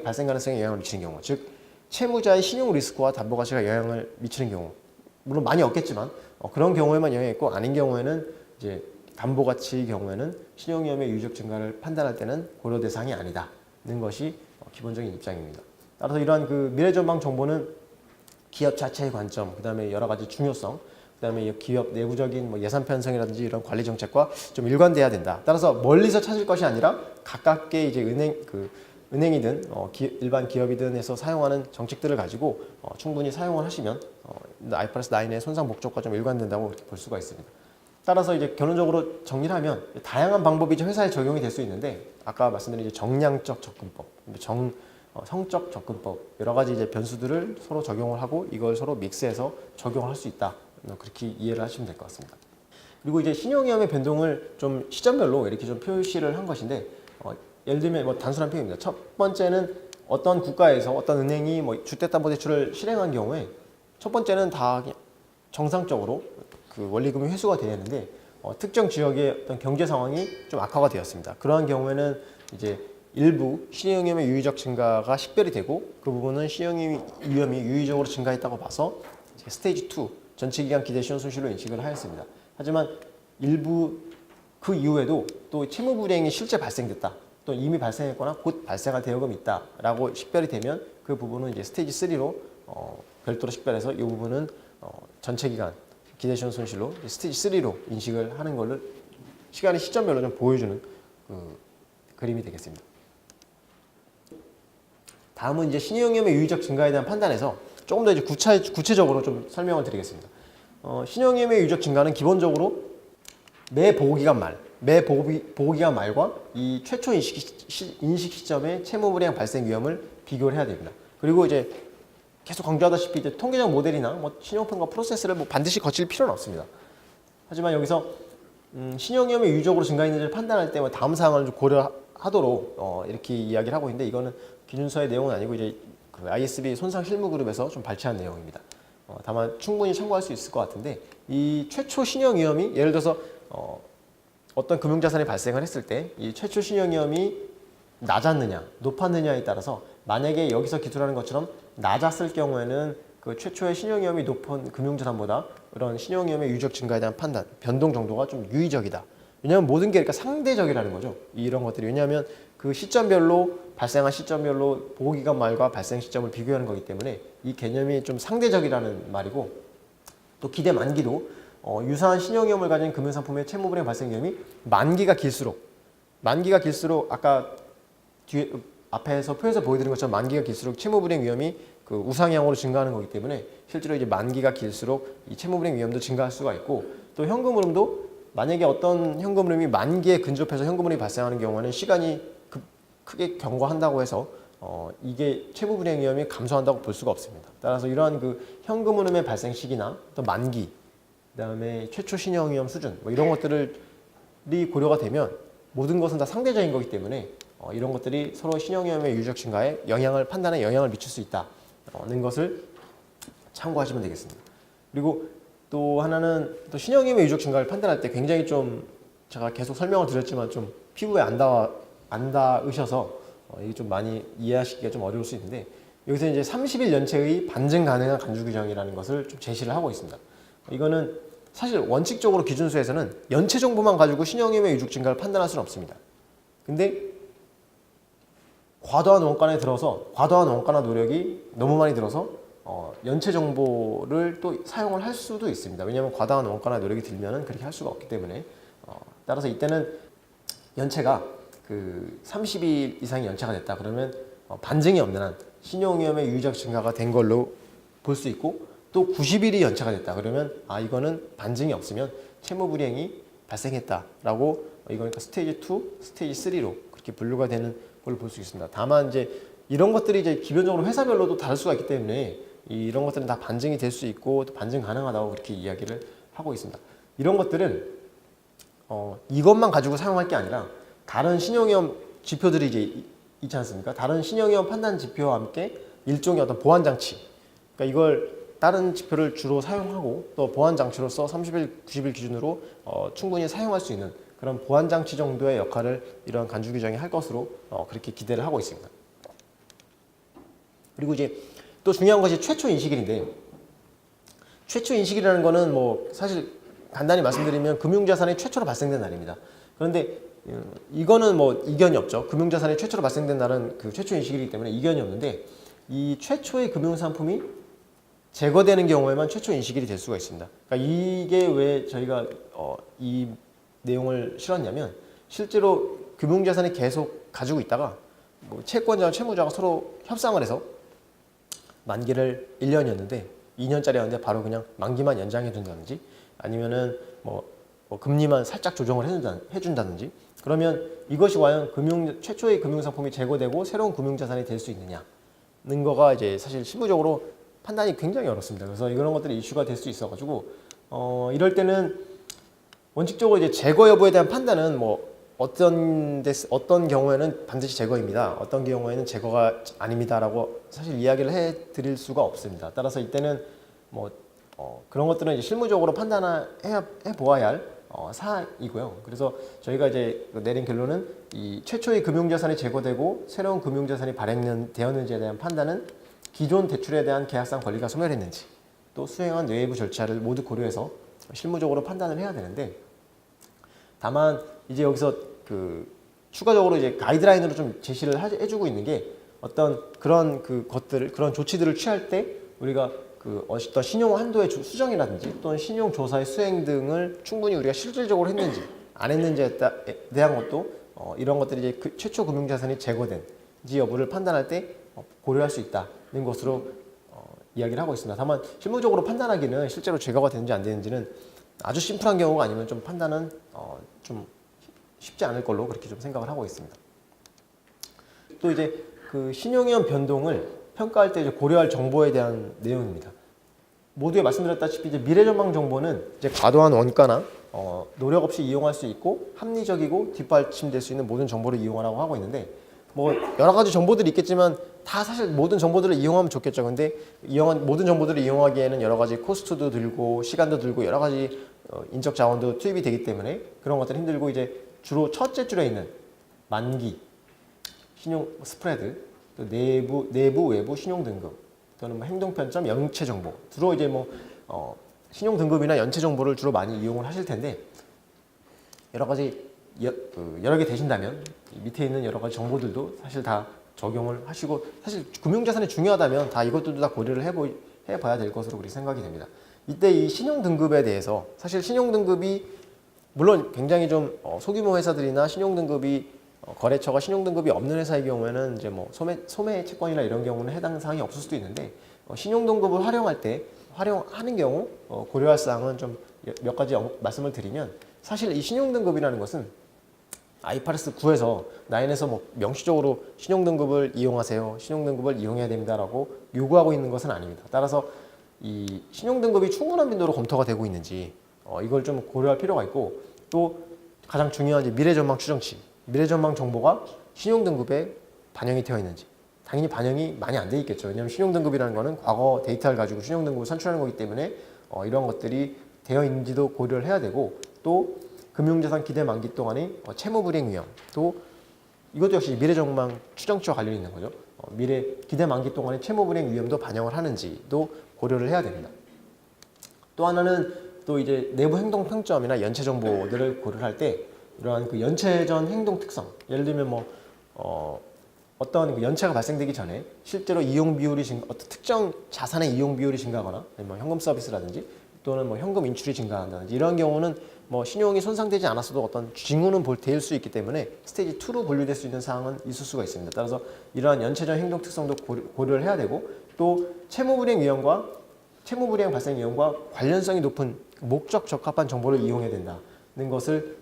발생 가능성에 영향을 미치는 경우, 즉 채무자의 신용 리스크와 담보가치가 영향을 미치는 경우, 물론 많이 없겠지만 그런 경우에만 영향이 있고 아닌 경우에는 이제 담보가치의 경우에는 신용위험의 유의적 증가를 판단할 때는 고려 대상이 아니다는 것이 기본적인 입장입니다. 따라서 이러한 그 미래 전망 정보는 기업 자체의 관점, 그 다음에 여러 가지 중요성, 그 다음에 기업 내부적인 예산 편성이라든지 이런 관리 정책과 좀 일관돼야 된다. 따라서 멀리서 찾을 것이 아니라 가깝게 이제 은행이든 일반 기업이든 해서 사용하는 정책들을 가지고 충분히 사용을 하시면 IFRS 9의 손상 목적과 좀 일관된다고 볼 수가 있습니다. 따라서 이제 결론적으로 정리를 하면 다양한 방법이 이제 회사에 적용이 될 수 있는데 아까 말씀드린 이제 정량적 접근법, 성적 접근법 여러 가지 이제 변수들을 서로 적용을 하고 이걸 서로 믹스해서 적용할 수 있다. 그렇게 이해를 하시면 될 것 같습니다. 그리고 이제 신용위험의 변동을 좀 시점별로 이렇게 좀 표시를 한 것인데 예를 들면 단순한 표현입니다. 첫 번째는 어떤 국가에서 어떤 은행이 주택담보대출을 실행한 경우에 첫 번째는 다 정상적으로 그 원리금이 회수가 되었는데 특정 지역의 어떤 경제 상황이 좀 악화가 되었습니다. 그러한 경우에는 이제 일부 신용위험의 유의적 증가가 식별이 되고 그 부분은 신용위험이 유의적으로 증가했다고 봐서 스테이지 2 전체기간 기대시효 손실로 인식을 하였습니다. 하지만 일부 그 이후에도 또 채무 불이행이 실제 발생됐다. 또 이미 발생했거나 곧 발생할 대여금이 있다라고 식별이 되면 그 부분은 이제 스테이지 3로 별도로 식별해서 이 부분은 전체 기간 기대시효 손실로 스테이지 3로 인식을 하는 것을 시간의 시점별로 좀 보여주는 그림이 되겠습니다. 다음은 이제 신용위험의 유의적 증가에 대한 판단에서 조금 더 이제 구체적으로 좀 설명을 드리겠습니다. 신용위험의 유의적 증가는 기본적으로 매 보고기간 말과 이 최초 인식 시점의 채무불이행 발생 위험을 비교를 해야 됩니다. 그리고 이제 계속 강조하다시피 이제 통계적 모델이나 신용평가 프로세스를 반드시 거칠 필요는 없습니다. 하지만 여기서 신용위험이 유의적으로 증가했는지를 판단할 때 다음 사항을 좀 고려하도록 이렇게 이야기를 하고 있는데, 이거는 기준서의 내용은 아니고 이제 그 ISB 손상 실무 그룹에서 좀 발췌한 내용입니다. 다만 충분히 참고할 수 있을 것 같은데, 이 최초 신용 위험이 예를 들어서 어떤 금융자산이 발생을 했을 때 이 최초 신용 위험이 낮았느냐 높았느냐에 따라서, 만약에 여기서 기술하는 것처럼 낮았을 경우에는 그 최초의 신용 위험이 높은 금융자산보다 그런 신용 위험의 유의적 증가에 대한 판단, 변동 정도가 좀 유의적이다. 왜냐하면 모든 게 그러니까 상대적이라는 거죠. 이런 것들이. 왜냐하면 그 시점별로 발생한 시점별로 보호기간 말과 발생 시점을 비교하는 거기 때문에 이 개념이 좀 상대적이라는 말이고, 또 기대 만기도 유사한 신용위험을 가진 금융상품의 채무불이행 발생 위험이 만기가 길수록 아까 뒤에 앞에서 표에서 보여드린 것처럼 만기가 길수록 채무불이행 위험이 그 우상향으로 증가하는 거기 때문에 실제로 이제 만기가 길수록 이 채무불이행 위험도 증가할 수가 있고, 또 현금 흐름도 만약에 어떤 현금 흐름이 만기에 근접해서 현금 흐름이 발생하는 경우는 시간이 크게 경과한다고 해서 이게 채무불이행 위험이 감소한다고 볼 수가 없습니다. 따라서 이러한 그 현금 흐름의 발생 시기나 또 만기, 그다음에 최초 신용 위험 수준 뭐 이런 것들이 고려가 되면 모든 것은 다 상대적인 거기 때문에 이런 것들이 서로 신용 위험의 유의적 증가에 판단에 영향을 미칠 수 있다는 것을 참고하시면 되겠습니다. 그리고 또 하나는 또 신용 위험의 유의적 증가를 판단할 때 굉장히 좀 제가 계속 설명을 드렸지만 좀 피부에 안 닿으셔서 이게 좀 많이 이해하시기가 좀 어려울 수 있는데, 여기서 이제 30일 연체의 반증 가능한 간주 규정이라는 것을 좀 제시를 하고 있습니다. 이거는 사실 원칙적으로 기준서에서는 연체 정보만 가지고 신용위험의 유의적 증가를 판단할 수는 없습니다. 근데 과도한 원가나 노력이 너무 많이 들어서 연체 정보를 또 사용을 할 수도 있습니다. 왜냐하면 과다한 원가나 노력이 들면은 그렇게 할 수가 없기 때문에 따라서 이때는 연체가 그 30일 이상이 연체가 됐다 그러면 반증이 없는 한 신용위험의 유의적 증가가 된 걸로 볼 수 있고, 또 90일이 연체가 됐다 그러면 이거는 반증이 없으면 채무불이행이 발생했다라고, 이거 그러니까 스테이지 2, 스테이지 3로 그렇게 분류가 되는 걸로 볼 수 있습니다. 다만 이제 이런 것들이 이제 기본적으로 회사별로도 다를 수가 있기 때문에 이런 것들은 다 반증이 될 수 있고 또 반증 가능하다고 그렇게 이야기를 하고 있습니다. 이런 것들은 이것만 가지고 사용할 게 아니라 다른 신용위험 지표들이 이제 있지 않습니까? 다른 신용위험 판단 지표와 함께 일종의 어떤 보완 장치, 그러니까 이걸 다른 지표를 주로 사용하고 또 보완 장치로서 30일, 90일 기준으로 충분히 사용할 수 있는 그런 보완 장치 정도의 역할을 이런 간주 규정이 할 것으로 그렇게 기대를 하고 있습니다. 그리고 이제 또 중요한 것이 최초 인식일인데, 최초 인식이라는 거는 뭐 사실 간단히 말씀드리면 금융자산이 최초로 발생된 날입니다. 그런데 이거는 뭐 이견이 없죠. 금융자산이 최초로 발생된 날은 그 최초 인식일이기 때문에 이견이 없는데, 이 최초의 금융상품이 제거되는 경우에만 최초 인식일이 될 수가 있습니다. 그러니까 이게 왜 저희가 이 내용을 실었냐면, 실제로 금융자산이 계속 가지고 있다가 뭐 채권자와 채무자가 서로 협상을 해서 만기를 1년이었는데 2년짜리였는데 바로 그냥 만기만 연장해 준다든지, 아니면은 뭐 금리만 살짝 조정을 해준다든지, 그러면 이것이 과연 최초의 금융상품이 제거되고 새로운 금융자산이 될 수 있느냐는 거가 이제 사실 실무적으로 판단이 굉장히 어렵습니다. 그래서 이런 것들이 이슈가 될 수 있어가지고 이럴 때는 원칙적으로 이제 제거 여부에 대한 판단은 뭐 어떤 경우에는 반드시 제거입니다. 어떤 경우에는 제거가 아닙니다라고 사실 이야기를 해드릴 수가 없습니다. 따라서 이때는 뭐 그런 것들은 이제 실무적으로 해 보아야 할 사항이고요. 그래서 저희가 이제 내린 결론은 이 최초의 금융자산이 제거되고 새로운 금융자산이 발행되었는지에 대한 판단은 기존 대출에 대한 계약상 권리가 소멸했는지 또 수행한 외부 절차를 모두 고려해서 실무적으로 판단을 해야 되는데, 다만 이제 여기서 그 추가적으로 이제 가이드라인으로 좀 제시를 해주고 있는 게, 어떤 그런 그런 조치들을 취할 때 우리가 그 어떤 신용 한도의 수정이라든지 또는 신용 조사의 수행 등을 충분히 우리가 실질적으로 했는지 안 했는지에 대한 것도 이런 것들이 이제 최초 금융자산이 제거된지 여부를 판단할 때 고려할 수 있다는 것으로 이야기를 하고 있습니다. 다만 실무적으로 판단하기는 실제로 제거가 되는지 안 되는지는 아주 심플한 경우가 아니면 좀 판단은 좀 쉽지 않을 걸로 그렇게 좀 생각을 하고 있습니다. 또 이제 그 신용위험 변동을 평가할 때 이제 고려할 정보에 대한 내용입니다. 모두에 말씀드렸다시피 이제 미래 전망 정보는 이제 과도한 원가나 노력 없이 이용할 수 있고 합리적이고 뒷받침될 수 있는 모든 정보를 이용하라고 하고 있는데 뭐 여러 가지 정보들이 있겠지만 다 사실 모든 정보들을 이용하면 좋겠죠. 근데 모든 정보들을 이용하기에는 여러 가지 코스트도 들고 시간도 들고 여러 가지 인적 자원도 투입이 되기 때문에 그런 것들이 힘들고 이제 주로 첫째 줄에 있는 만기, 신용 스프레드, 또 내부 외부 신용 등급 또는 뭐 행동 편점, 연체 정보 주로 이제 뭐 신용 등급이나 연체 정보를 주로 많이 이용을 하실 텐데 여러 가지 여러 개 되신다면 밑에 있는 여러 가지 정보들도 사실 다 적용을 하시고 사실 금융자산이 중요하다면 다 이것들도 다 고려를 해봐야 될 것으로 그렇게 생각이 됩니다. 이때 이 신용 등급에 대해서 사실 신용 등급이 물론 굉장히 좀 소규모 회사들이나 신용 등급이 거래처가 신용 등급이 없는 회사의 경우에는 이제 뭐 소매 채권이나 이런 경우는 해당 사항이 없을 수도 있는데 신용 등급을 활용하는 경우 고려할 사항은 좀 몇 가지 말씀을 드리면 사실 이 신용 등급이라는 것은 IFRS 9에서 9에서 뭐 명시적으로 신용 등급을 이용하세요, 신용 등급을 이용해야 됩니다라고 요구하고 있는 것은 아닙니다. 따라서 이 신용 등급이 충분한 빈도로 검토가 되고 있는지 이걸 좀 고려할 필요가 있고 또 가장 중요한 이제 미래 전망 추정치, 미래 전망 정보가 신용 등급에 반영이 되어 있는지 당연히 반영이 많이 안 돼 있겠죠. 왜냐하면 신용 등급이라는 거는 과거 데이터를 가지고 신용 등급을 산출하는 거기 때문에 이런 것들이 되어 있는지도 고려를 해야 되고 또 금융자산 기대 만기 동안의 채무 불이행 위험 또 이것도 역시 미래 전망 추정치와 관련이 있는 거죠. 미래 기대 만기 동안의 채무 불이행 위험도 반영을 하는지도 고려를 해야 됩니다. 또 하나는 또 이제 내부 행동 평점이나 연체 정보들을 고려를 할 때 이러한 그 연체 전 행동 특성 예를 들면 뭐 어떤 그 연체가 발생되기 전에 실제로 이용 비율이 어떤 특정 자산의 이용 비율이 증가하거나 뭐 현금 서비스라든지 또는 뭐 현금 인출이 증가한다든지 이런 경우는 뭐 신용이 손상되지 않았어도 어떤 징후는 될 수 있기 때문에 스테이지 2로 분류될 수 있는 사항은 있을 수가 있습니다. 따라서 이러한 연체적 행동 특성도 고려를 해야 되고 또 채무 불이행 위험과 채무 불이행 발생 위험과 관련성이 높은 목적 적합한 정보를 이용해야 된다는 것을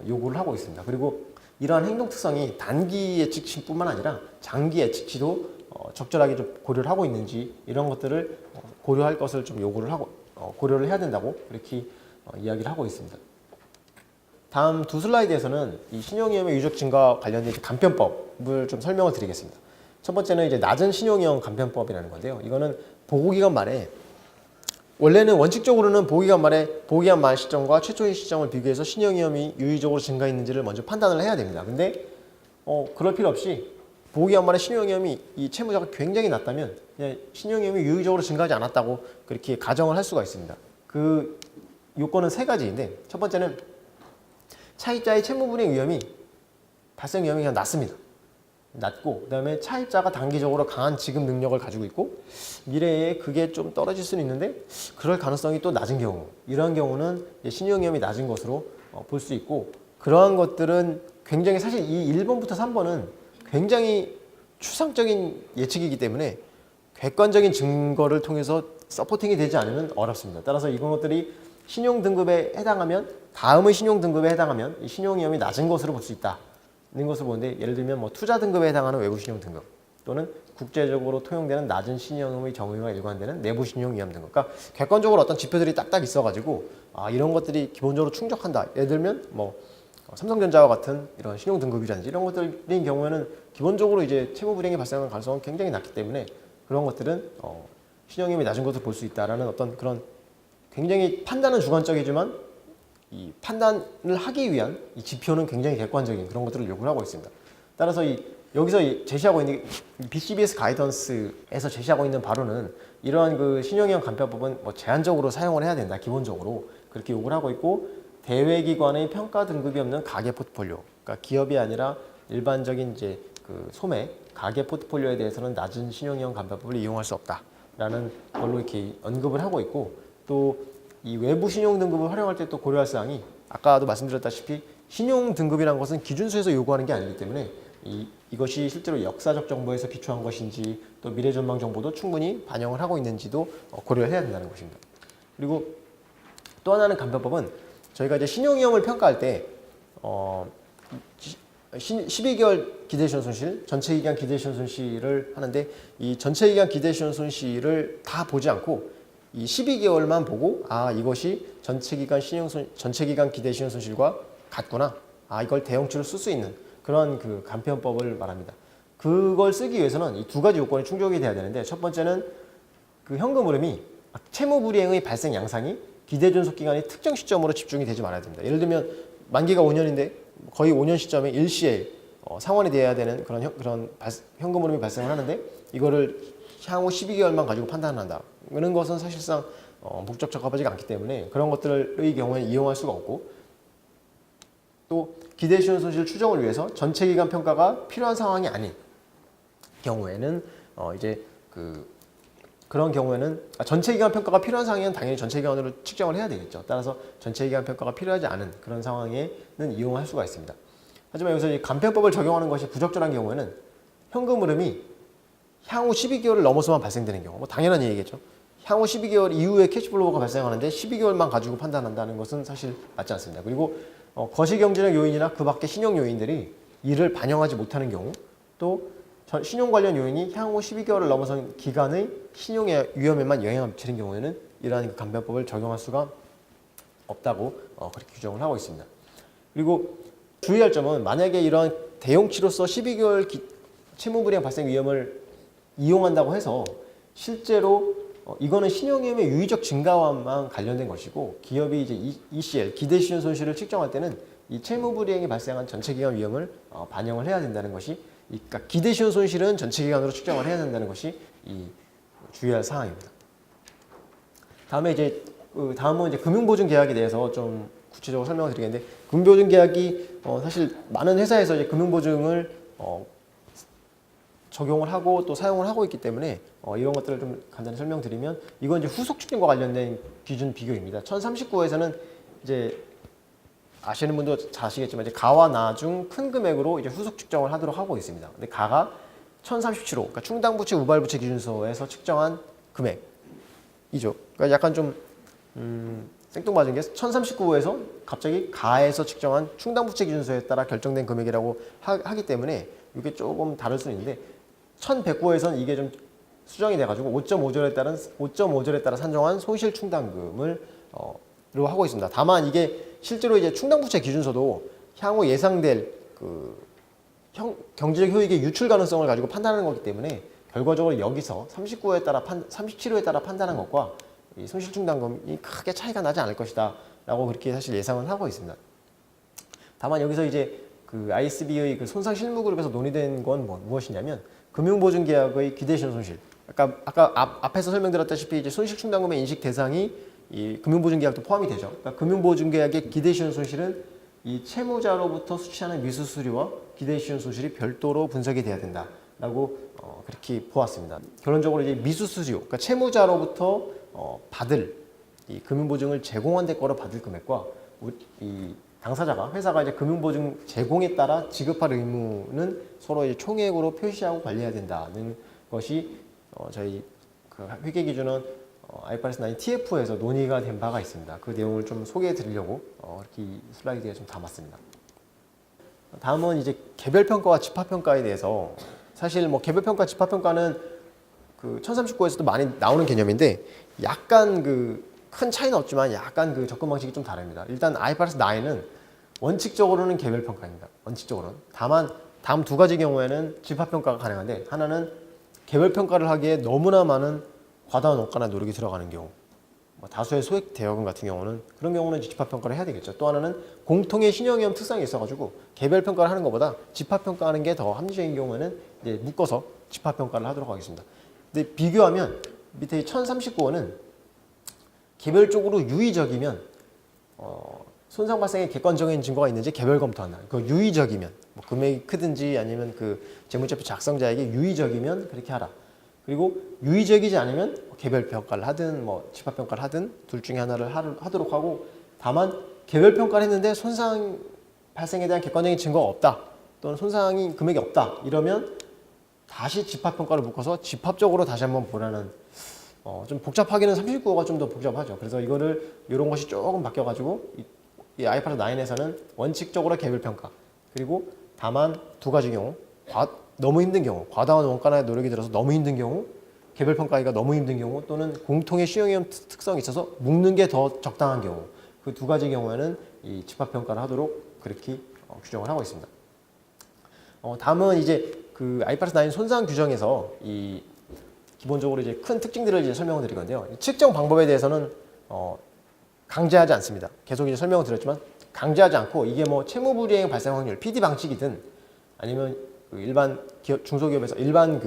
요구를 하고 있습니다. 그리고 이러한 행동 특성이 단기 예측치뿐만 아니라 장기 예측치도 적절하게 좀 고려를 하고 있는지 이런 것들을 고려할 것을 좀 요구를 하고 고려를 해야 된다고 이렇게 이야기를 하고 있습니다. 다음 두 슬라이드에서는 이 신용위험의 유적 증가와 관련된 간편법을 좀 설명을 드리겠습니다. 첫 번째는 이제 낮은 신용위험 간편법이라는 건데요. 이거는 보고기간 말에 원래는 원칙적으로는 보고기간 말 시점과 최초의 시점을 비교해서 신용위험이 유의적으로 증가했는지를 먼저 판단을 해야 됩니다. 근데 그럴 필요 없이 보고기간 말에 신용위험이 이 채무자가 굉장히 낮다면 그냥 신용위험이 유의적으로 증가하지 않았다고 그렇게 가정을 할 수가 있습니다. 그 요건은 세 가지인데 첫 번째는 차입자의 채무 불이행 위험이 발생 위험이 그냥 낮고 그다음에 차입자가 단기적으로 강한 지급 능력을 가지고 있고 미래에 그게 좀 떨어질 수는 있는데 그럴 가능성이 또 낮은 경우 이러한 경우는 신용 위험이 낮은 것으로 볼 수 있고 그러한 것들은 굉장히 사실 이 1번부터 3번은 굉장히 추상적인 예측이기 때문에 객관적인 증거를 통해서 서포팅이 되지 않으면 어렵습니다. 따라서 이런 것들이 신용 등급에 해당하면 다음의 신용 등급에 해당하면 이 신용 위험이 낮은 것으로 볼 수 있다는 것을 보는데 예를 들면 뭐 투자 등급에 해당하는 외부 신용 등급 또는 국제적으로 통용되는 낮은 신용의 정의와 일관되는 내부 신용 위험 등급. 그러니까 객관적으로 어떤 지표들이 딱딱 있어가지고 이런 것들이 기본적으로 충족한다. 예를 들면 뭐 삼성전자와 같은 이런 신용 등급이라든지 이런 것들인 경우에는 기본적으로 이제 채무 불이행이 발생할 가능성은 굉장히 낮기 때문에 그런 것들은 신용위험이 낮은 것으로 볼 수 있다라는 어떤 그런 굉장히 판단은 주관적이지만 이 판단을 하기 위한 이 지표는 굉장히 객관적인 그런 것들을 요구를 하고 있습니다. 따라서 여기서 제시하고 있는 BCBS 가이던스에서 제시하고 있는 바로는 이러한 그 신용위험 간편법은 뭐 제한적으로 사용을 해야 된다. 기본적으로 그렇게 요구를 하고 있고 대외기관의 평가 등급이 없는 가계 포트폴리오, 그러니까 기업이 아니라 일반적인 이제 그 소매 가계 포트폴리오에 대해서는 낮은 신용위험 간편법을 이용할 수 없다라는 걸로 이렇게 언급을 하고 있고 또 이 외부 신용 등급을 활용할 때 또 고려할 사항이 아까도 말씀드렸다시피 신용 등급이라는 것은 기준수에서 요구하는 게 아니기 때문에 이것이 실제로 역사적 정보에서 기초한 것인지 또 미래 전망 정보도 충분히 반영을 하고 있는지도 고려를 해야 된다는 것입니다. 그리고 또 하나는 간편법은 저희가 이제 신용위험을 평가할 때 12개월 기대시험 손실, 전체 기간 기대시험 손실을 하는데 이 전체 기간 기대시험 손실을 다 보지 않고 이 12개월만 보고 이것이 전체기간 기대 신용 손실과 같구나. 이걸 대형치로 쓸 수 있는 그런 그 간편법을 말합니다. 그걸 쓰기 위해서는 이 두 가지 요건이 충족이 돼야 되는데, 첫 번째는 그 현금 흐름이 채무 불이행의 발생 양상이 기대 존속 기간의 특정 시점으로 집중이 되지 말아야 됩니다. 예를 들면 만기가 5년인데 거의 5년 시점에 일시에 상환이 돼야 되는 그런 현금 흐름이 발생을 하는데, 이거를 향후 12개월만 가지고 판단한다. 그런 것은 사실상 목적 적합하지가 않기 때문에 그런 것들의 경우에는 이용할 수가 없고, 또 기대 신용 손실 추정을 위해서 전체 기간 평가가 필요한 상황이 아닌 경우에는 그런 경우에는 전체 기간 평가가 필요한 상황에는 당연히 전체 기간으로 측정을 해야 되겠죠. 따라서 전체 기간 평가가 필요하지 않은 그런 상황에는 이용할 수가 있습니다. 하지만 여기서 이 간편법을 적용하는 것이 부적절한 경우에는 현금 흐름이 향후 12개월을 넘어서만 발생되는 경우, 당연한 얘기겠죠. 향후 12개월 이후에 캐시플로우가 발생하는데 12개월만 가지고 판단한다는 것은 사실 맞지 않습니다. 그리고 거시경제적 요인이나 그 밖의 신용 요인들이 이를 반영하지 못하는 경우, 또 신용 관련 요인이 향후 12개월을 넘어선 기간의 신용의 위험에만 영향을 미치는 경우에는 이러한 간편법을 적용할 수가 없다고 그렇게 규정을 하고 있습니다. 그리고 주의할 점은, 만약에 이러한 대용치로서 12개월 채무불이행 발생 위험을 이용한다고 해서 실제로 이거는 신용위험의 유의적 증가와만 관련된 것이고, 기업이 이제 ECL, 기대 신용 손실을 측정할 때는 이 채무불이행이 발생한 전체 기간 위험을 반영을 해야 된다는 것이, 그러니까 기대 신용 손실은 전체 기간으로 측정을 해야 된다는 것이 이 주의할 사항입니다. 다음은 이제 금융보증 계약에 대해서 좀 구체적으로 설명을 드리겠는데, 금융보증 계약이 사실 많은 회사에서 이제 금융보증을 적용을 하고 또 사용을 하고 있기 때문에 이런 것들을 좀 간단히 설명드리면, 이건 이제 후속 측정과 관련된 기준 비교입니다. 1039호에서는 이제 아시는 분도 잘 아시겠지만 이제 가와 나 중 큰 금액으로 이제 후속 측정을 하도록 하고 있습니다. 근데 가가 1037호, 그러니까 충당부채 우발부채 기준서에서 측정한 금액이죠. 그러니까 약간 좀 생뚱맞은 게 1039호에서 갑자기 가에서 측정한 충당부채 기준서에 따라 결정된 금액이라고 하기 때문에 이게 조금 다를 수는 있는데, 1109호에서는 이게 좀 수정이 돼가지고 5.5절에 따라 산정한 손실 충당금을 로 하고 있습니다. 다만 이게 실제로 이제 충당부채 기준서도 향후 예상될 경제적 효익의 유출 가능성을 가지고 판단하는 거기 때문에, 결과적으로 여기서 37호에 따라 판단한 것과 이 손실 충당금이 크게 차이가 나지 않을 것이다 라고 그렇게 사실 예상은 하고 있습니다. 다만 여기서 이제 그 ISB의 그 손상 실무 그룹에서 논의된 건 무엇이냐면, 금융보증계약의 기대 신용 손실, 아까 앞에서 설명드렸다시피 이제 손실 충당금의 인식 대상이 이 금융보증계약도 포함이 되죠. 그러니까 금융보증계약의 기대 신용 손실은 이 채무자로부터 수취하는 미수수리와 기대 신용 손실이 별도로 분석이 돼야 된다라고 그렇게 보았습니다. 결론적으로 이제 미수수리료, 그러니까 채무자로부터 받을 이 금융보증을 제공한 데 거로 받을 금액과 이 회사가 이제 금융보증 제공에 따라 지급할 의무는 서로 이제 총액으로 표시하고 관리해야 된다는 것이 저희 그 회계 기준은 IFRS 9 TF에서 논의가 된 바가 있습니다. 그 내용을 좀 소개해 드리려고 이렇게 슬라이드에 좀 담았습니다. 다음은 이제 개별평가와 집합평가에 대해서, 사실 개별평가, 집합평가는 그 1039에서도 많이 나오는 개념인데, 약간 큰 차이는 없지만 약간 그 접근 방식이 좀 다릅니다. 일단 IFRS 9은 원칙적으로는 개별평가입니다. 원칙적으로는. 다만 다음 두 가지 경우에는 집합평가가 가능한데, 하나는 개별평가를 하기에 너무나 많은 과다한 원가나 노력이 들어가는 경우, 다수의 소액 대여금 같은 경우는, 그런 경우는 집합평가를 해야 되겠죠. 또 하나는 공통의 신용위험 특성이 있어가지고 개별평가를 하는 것보다 집합평가하는 게 더 합리적인 경우에는 이제 묶어서 집합평가를 하도록 하겠습니다. 근데 비교하면 밑에 1039호는 개별적으로 유의적이면 손상 발생의 객관적인 증거가 있는지 개별 검토한다. 그 유의적이면 금액이 크든지 아니면 그 재무제표 작성자에게 유의적이면 그렇게 하라. 그리고 유의적이지 않으면 개별 평가를 하든 집합 평가를 하든 둘 중에 하나를 하도록 하고, 다만 개별 평가를 했는데 손상 발생에 대한 객관적인 증거가 없다, 또는 손상이 금액이 없다, 이러면 다시 집합 평가를 묶어서 집합적으로 다시 한번 보라는, 좀 복잡하기는 39호가 좀 더 복잡하죠. 그래서 이런 것이 조금 바뀌어가지고 이 IFRS 9에서는 원칙적으로 개별 평가, 그리고 다만 두 가지 경우, 너무 힘든 경우, 과다한 원가나 노력이 들어서 너무 힘든 경우, 개별 평가하기가 너무 힘든 경우 또는 공통의 신용위험 특성이 있어서 묶는 게 더 적당한 경우 그 두 가지 경우에는 이 집합 평가를 하도록 그렇게 규정을 하고 있습니다. 다음은 이제 그 IFRS 9 손상 규정에서 이 기본적으로 이제 큰 특징들을 이제 설명을 드릴 건데요. 측정 방법에 대해서는 강제하지 않습니다. 계속 이제 설명을 드렸지만 강제하지 않고 이게 뭐 채무불이행 발생 확률 PD 방식이든 아니면 그 일반 기업 중소기업에서 일반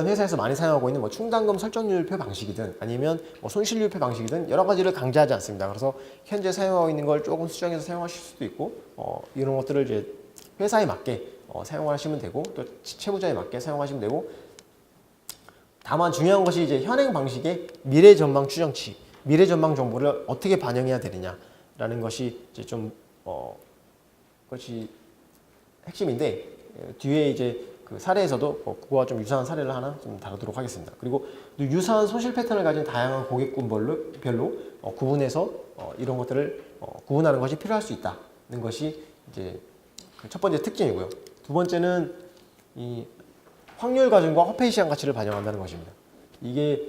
회사에서 많이 사용하고 있는 뭐 충당금 설정률표 방식이든 아니면 뭐 손실률표 방식이든 여러 가지를 강제하지 않습니다. 그래서 현재 사용하고 있는 걸 조금 수정해서 사용하실 수도 있고 이런 것들을 이제 회사에 맞게 사용하시면 되고 또 채무자에 맞게 사용하시면 되고 다만 중요한 것이 이제 현행 방식의 미래 전망 추정치, 미래 전망 정보를 어떻게 반영해야 되느냐라는 것이 이제 좀 것이 핵심인데 뒤에 이제 그 사례에서도 그거와 좀 유사한 사례를 하나 좀 다루도록 하겠습니다. 그리고 유사한 손실 패턴을 가진 다양한 고객군별로 구분해서 이런 것들을 구분하는 것이 필요할 수 있다는 것이 이제 그 첫 번째 특징이고요. 두 번째는 이 확률 가중과 화폐 시장 가치를 반영한다는 것입니다. 이게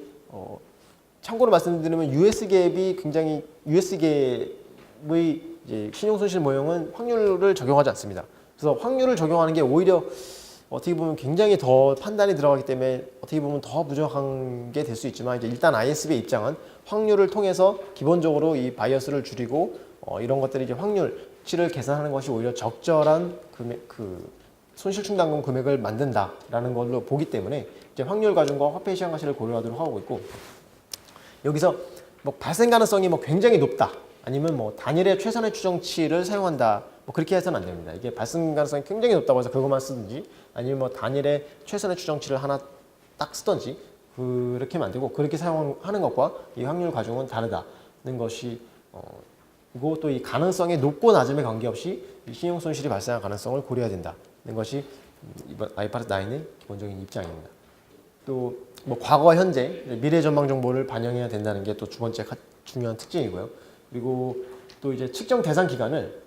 참고로 말씀드리면 US GAAP 의 이제 신용손실 모형은 확률을 적용하지 않습니다. 그래서 확률을 적용하는 게 오히려 어떻게 보면 굉장히 더 판단이 들어가기 때문에 어떻게 보면 더 부족한 게 될 수 있지만 이제 일단 ISB의 입장은 확률을 통해서 기본적으로 이 바이어스를 줄이고 이런 것들이 이제 확률치를 계산하는 것이 오히려 적절한 금액 손실 충당금 금액을 만든다라는 걸로 보기 때문에 이제 확률 가중과 화폐 시장 가치를 고려하도록 하고 있고 여기서 뭐 발생 가능성이 뭐 굉장히 높다 아니면 뭐 단일의 최선의 추정치를 사용한다 뭐 그렇게 해서는 안 됩니다. 이게 발생 가능성이 굉장히 높다고 해서 그것만 쓰든지 아니면 뭐 단일의 최선의 추정치를 하나 딱 쓰든지 그렇게 만들고 그렇게 사용하는 것과 이 확률 가중은 다르다는 것이 그리고 또 이 가능성의 높고 낮음에 관계없이 이 신용 손실이 발생할 가능성을 고려해야 된다는 것이 이번 IFRS 9의 기본적인 입장입니다. 또 뭐 과거와 현재 미래 전망 정보를 반영해야 된다는 게 또 두 번째 중요한 특징이고요. 그리고 또 이제 측정 대상 기간을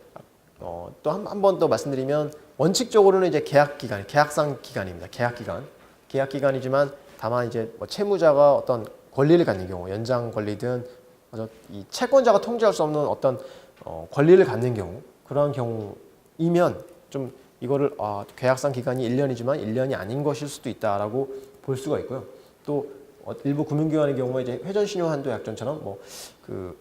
또 한 번 더 말씀드리면 원칙적으로는 이제 계약상 기간입니다. 계약 기간이지만 다만 이제 뭐 채무자가 어떤 권리를 갖는 경우, 연장 권리든 이 채권자가 통제할 수 없는 어떤 권리를 갖는 경우, 그러한 경우이면 좀 이거를 계약상 기간이 1년이지만 1년이 아닌 것일 수도 있다라고 볼 수가 있고요. 또 일부 금융기관의 경우에 이제 회전 신용 한도 약정처럼 뭐 그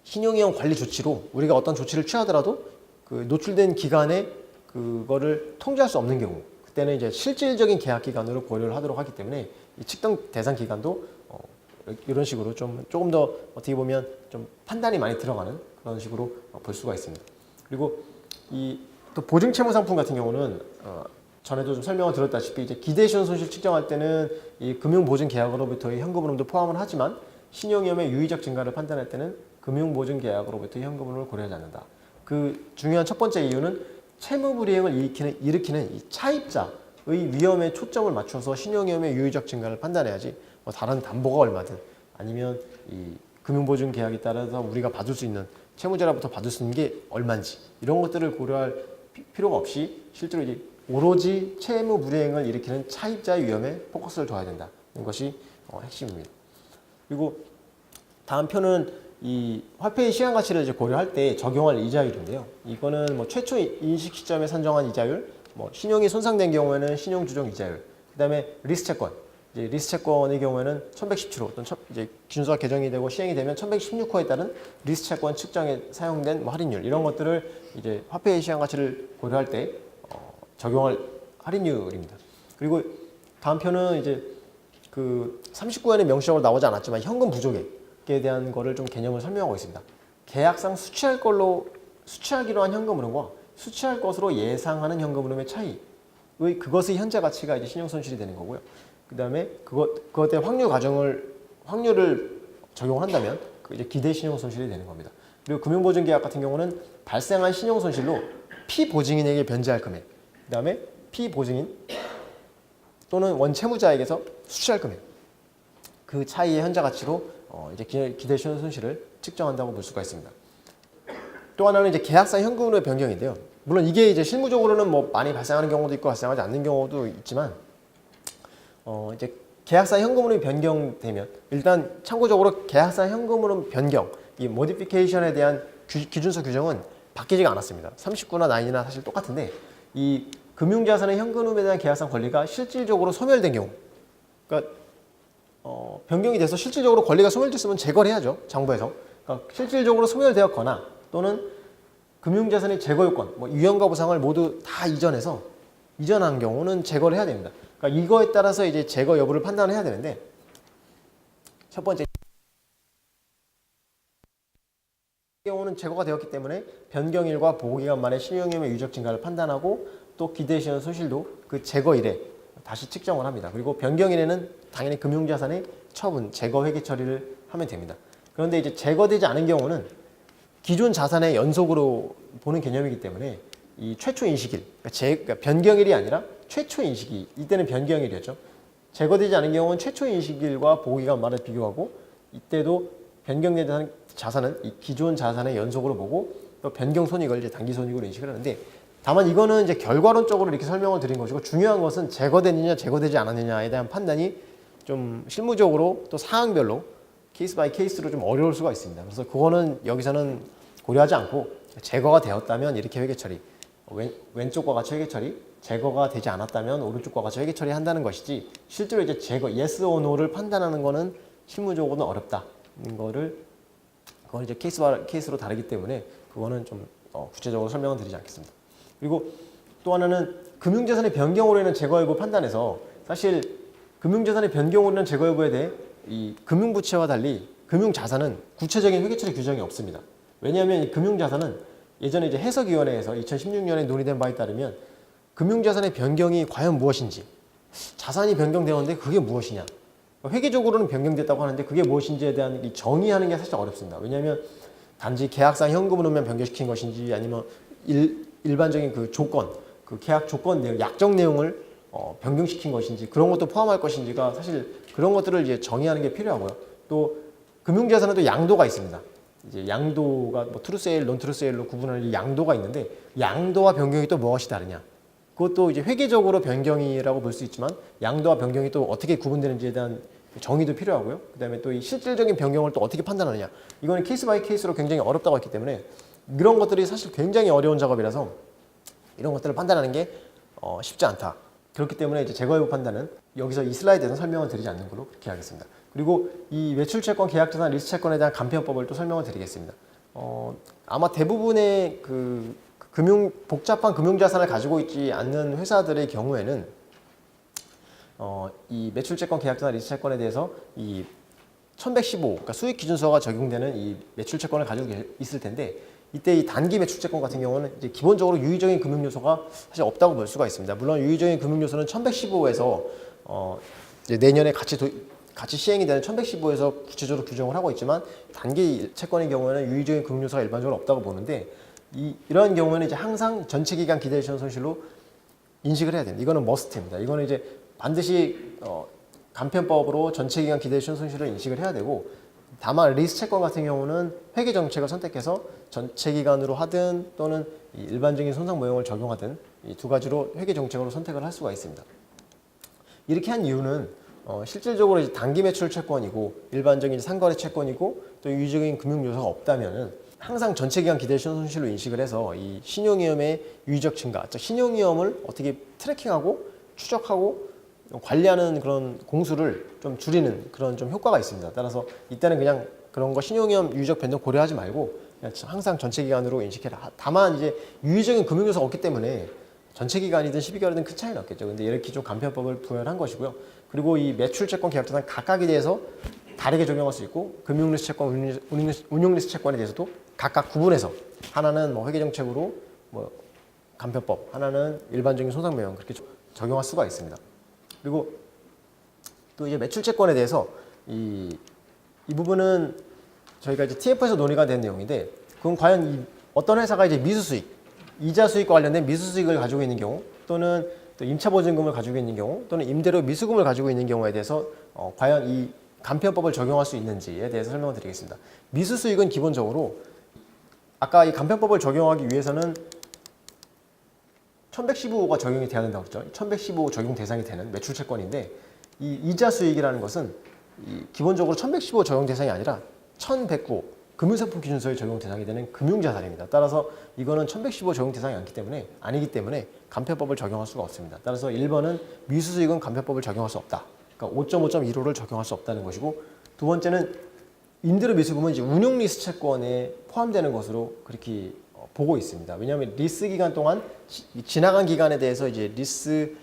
신용위험 관리 조치로 우리가 어떤 조치를 취하더라도 그 노출된 기간에 그거를 통제할 수 없는 경우 그때는 이제 실질적인 계약 기간으로 고려를 하도록 하기 때문에 이 측정 대상 기간도 이런 식으로 조금 더 어떻게 보면 좀 판단이 많이 들어가는 그런 식으로 볼 수가 있습니다. 그리고 이 또 보증 채무 상품 같은 경우는 전에도 좀 설명을 드렸다시피 이제 기대 시효 손실 측정할 때는 이 금융 보증 계약으로부터의 현금 흐름도 포함을 하지만 신용위험의 유의적 증가를 판단할 때는 금융 보증 계약으로부터의 현금 흐름을 고려하지 않는다. 그 중요한 첫 번째 이유는 채무 불이행을 일으키는 이 차입자의 위험에 초점을 맞춰서 신용위험의 유의적 증가를 판단해야지 뭐 다른 담보가 얼마든 아니면 이 금융보증 계약에 따라서 우리가 받을 수 있는 채무자로부터 받을 수 있는 게 얼마인지 이런 것들을 고려할 필요가 없이 실제로 이제 오로지 채무 불이행을 일으키는 차입자의 위험에 포커스를 둬야 된다는 것이 핵심입니다. 그리고 다음 표는 이 화폐의 시간 가치를 이제 고려할 때 적용할 이자율인데요. 이거는 뭐 최초 인식 시점에 산정한 이자율, 뭐 신용이 손상된 경우에는 신용 조정 이자율, 그다음에 리스 채권. 이제 리스 채권의 경우에는 1117호 또는 이제 기준소가 개정이 되고 시행이 되면 1116호에 따른 리스 채권 측정에 사용된 뭐 할인율 이런 것들을 이제 화폐의 시장 가치를 고려할 때 적용할 할인율입니다. 그리고 다음 표는 이제 그 39호에는 명시적으로 나오지 않았지만 현금 부족액에 대한 거를 좀 개념을 설명하고 있습니다. 계약상 수취하기로 한 현금 흐름과 수취할 것으로 예상하는 현금 흐름의 차이의 그것의 현재 가치가 이제 신용 손실이 되는 거고요. 그다음에 그것에 확률을 적용한다면 이제 기대 신용 손실이 되는 겁니다. 그리고 금융보증 계약 같은 경우는 발생한 신용 손실로 피보증인에게 변제할 금액, 그다음에 피보증인 또는 원채무자에게서 수취할 금액, 그 차이의 현재 가치로 이제 기대 신용 손실을 측정한다고 볼 수가 있습니다. 또 하나는 이제 계약상 현금으로의 변경인데요. 물론 이게 이제 실무적으로는 뭐 많이 발생하는 경우도 있고 발생하지 않는 경우도 있지만 이제 계약사 현금으로 변경되면 일단 참고적으로 계약사 현금으로 변경 이 모디피케이션에 대한 기준서 규정은 바뀌지가 않았습니다. 39나 9이나 사실 똑같은데 이 금융자산의 현금에 대한 계약상 권리가 실질적으로 소멸된 경우 그러니까 변경이 돼서 실질적으로 권리가 소멸됐으면 제거를 해야죠. 정부에서. 그러니까 실질적으로 소멸되었거나 또는 금융자산의 제거 요건, 뭐 유형과 보상을 모두 다 이전한 경우는 제거를 해야 됩니다. 그러니까 이거에 따라서 이제 제거 여부를 판단해야 되는데 첫 번째 경우는 제거가 되었기 때문에 변경일과 보고기간 만에 신용위험의 유적 증가를 판단하고 또 기대시효 손실도 그 제거일에 다시 측정을 합니다. 그리고 변경일에는 당연히 금융자산의 처분, 제거 회계 처리를 하면 됩니다. 그런데 이제 제거되지 않은 경우는 기존 자산의 연속으로 보는 개념이기 때문에 이 최초 인식일, 그러니까 변경일이 아니라 최초 인식이 이때는 변경일이었죠. 제거되지 않은 경우는 최초 인식일과 보고기간 말을 비교하고 이때도 변경된 자산은 이 기존 자산의 연속으로 보고 또 변경 손익을 이제 단기 손익으로 인식을 하는데 다만 이거는 이제 결과론적으로 이렇게 설명을 드린 것이고 중요한 것은 제거됐느냐 제거되지 않았느냐에 대한 판단이 좀 실무적으로 또 사항별로 케이스 바이 케이스로 좀 어려울 수가 있습니다. 그래서 그거는 여기서는 고려하지 않고 제거가 되었다면 이렇게 회계 처리, 왼쪽과 같이 회계 처리, 제거가 되지 않았다면 오른쪽과 같이 회계 처리한다는 것이지 실제로 이제 제거, yes or no를 판단하는 거는 실무적으로는 어렵다. 그건 이제 케이스 바이 케이스로 다르기 때문에 그거는 좀 구체적으로 설명은 드리지 않겠습니다. 그리고 또 하나는 금융자산의 변경으로 인한 제거 여부 판단에서 사실 금융자산의 변경으로 인한 제거 여부에 대해 이 금융부채와 달리 금융자산은 구체적인 회계처리 규정이 없습니다. 왜냐하면 이 금융자산은 예전에 이제 해석위원회에서 2016년에 논의된 바에 따르면 금융자산의 변경이 과연 무엇인지 자산이 변경되었는데 그게 무엇이냐 회계적으로는 변경됐다고 하는데 그게 무엇인지에 대한 이 정의하는 게 사실 어렵습니다. 왜냐하면 단지 계약상 현금으로만 변경시킨 것인지 아니면 일반적인 그 조건, 그 계약 조건 내용, 약정 내용을 변경시킨 것인지 그런 것도 포함할 것인지가 사실 그런 것들을 이제 정의하는 게 필요하고요. 또 금융자산은 또 양도가 있습니다. 이제 양도가 뭐 트루세일, 논트루세일로 구분하는 이 양도가 있는데 양도와 변경이 또 무엇이 다르냐? 그것도 이제 회계적으로 변경이라고 볼 수 있지만 양도와 변경이 또 어떻게 구분되는지에 대한 정의도 필요하고요. 그다음에 또 이 실질적인 변경을 또 어떻게 판단하느냐? 이거는 케이스 바이 케이스로 굉장히 어렵다고 했기 때문에 이런 것들이 사실 굉장히 어려운 작업이라서 이런 것들을 판단하는 게 쉽지 않다. 그렇기 때문에 이제 제거 여부 판단은 여기서 이 슬라이드에서 설명을 드리지 않는 걸로 그렇게 하겠습니다. 그리고 이 매출채권, 계약자산, 리스채권에 대한 간편법을 또 설명을 드리겠습니다. 아마 대부분의 복잡한 금융자산을 가지고 있지 않는 회사들의 경우에는 이 매출채권, 계약자산, 리스채권에 대해서 이 1115, 그러니까 수익기준서가 적용되는 이 매출채권을 가지고 있을 텐데 이때 이 단기 매출채권 같은 경우는 이제 기본적으로 유의적인 금융 요소가 사실 없다고 볼 수가 있습니다. 물론 유의적인 금융 요소는 1115에서 이제 내년에 같이 시행이 되는 1115에서 구체적으로 규정을 하고 있지만 단기 채권의 경우에는 유의적인 금융 요소가 일반적으로 없다고 보는데 이러한 경우에는 이제 항상 전체 기간 기대 시효 손실로 인식을 해야 됩니다. 이거는 머스트입니다. 이거는 이제 반드시 간편법으로 전체 기간 기대 시효 손실을 인식을 해야 되고 다만 리스 채권 같은 경우는 회계 정책을 선택해서 전체 기간으로 하든 또는 일반적인 손상 모형을 적용하든 이 두 가지로 회계 정책으로 선택을 할 수가 있습니다. 이렇게 한 이유는 실질적으로 이제 단기 매출 채권이고 일반적인 상거래 채권이고 또 유의적인 금융 요소가 없다면은 항상 전체 기간 기대 시효 손실로 인식을 해서 이 신용위험의 유의적 증가, 즉 신용위험을 어떻게 트래킹하고 추적하고 관리하는 그런 공수를 좀 줄이는 그런 좀 효과가 있습니다. 따라서 이때는 그냥 그런 거 신용위험 유의적 변동 고려하지 말고 그냥 항상 전체 기간으로 인식해라. 다만 이제 유의적인 금융 요소가 없기 때문에 전체 기간이든 12개월이든 큰 차이는 없겠죠. 근데 이렇게 좀 간편법을 부여한 것이고요. 그리고 이 매출 채권, 계약자산 각각에 대해서 다르게 적용할 수 있고 금융리스 채권, 운용리스 채권에 대해서도 각각 구분해서 하나는 뭐 회계정책으로 뭐 간편법, 하나는 일반적인 손상매형 그렇게 적용할 수가 있습니다. 그리고 또 이제 매출채권에 대해서 이 부분은 저희가 이제 TF에서 논의가 된 내용인데 그건 과연 어떤 회사가 이제 미수수익, 이자 수익과 관련된 미수수익을 가지고 있는 경우 또는 또 임차보증금을 가지고 있는 경우 또는 임대료 미수금을 가지고 있는 경우에 대해서 과연 이 간편법을 적용할 수 있는지에 대해서 설명을 드리겠습니다. 미수수익은 기본적으로 아까 이 간편법을 적용하기 위해서는 1115가 적용이 돼야 된다고 했죠. 1115 적용 대상이 되는 매출채권인데 이 이자 수익이라는 것은 기본적으로 1115 적용 대상이 아니라 1109 금융상품 기준서에 적용 대상이 되는 금융자산입니다. 따라서 이거는 1115 적용 대상이 아니기 때문에 간편법을 적용할 수가 없습니다. 따라서 1번은 미수수익은 간편법을 적용할 수 없다. 그러니까 5.5.15를 적용할 수 없다는 것이고, 두 번째는 임대료 미수금은 이제 운용 리스 채권에 포함되는 것으로 그렇게 보고 있습니다. 왜냐하면 리스 기간 동안 지나간 기간에 대해서 이제 리스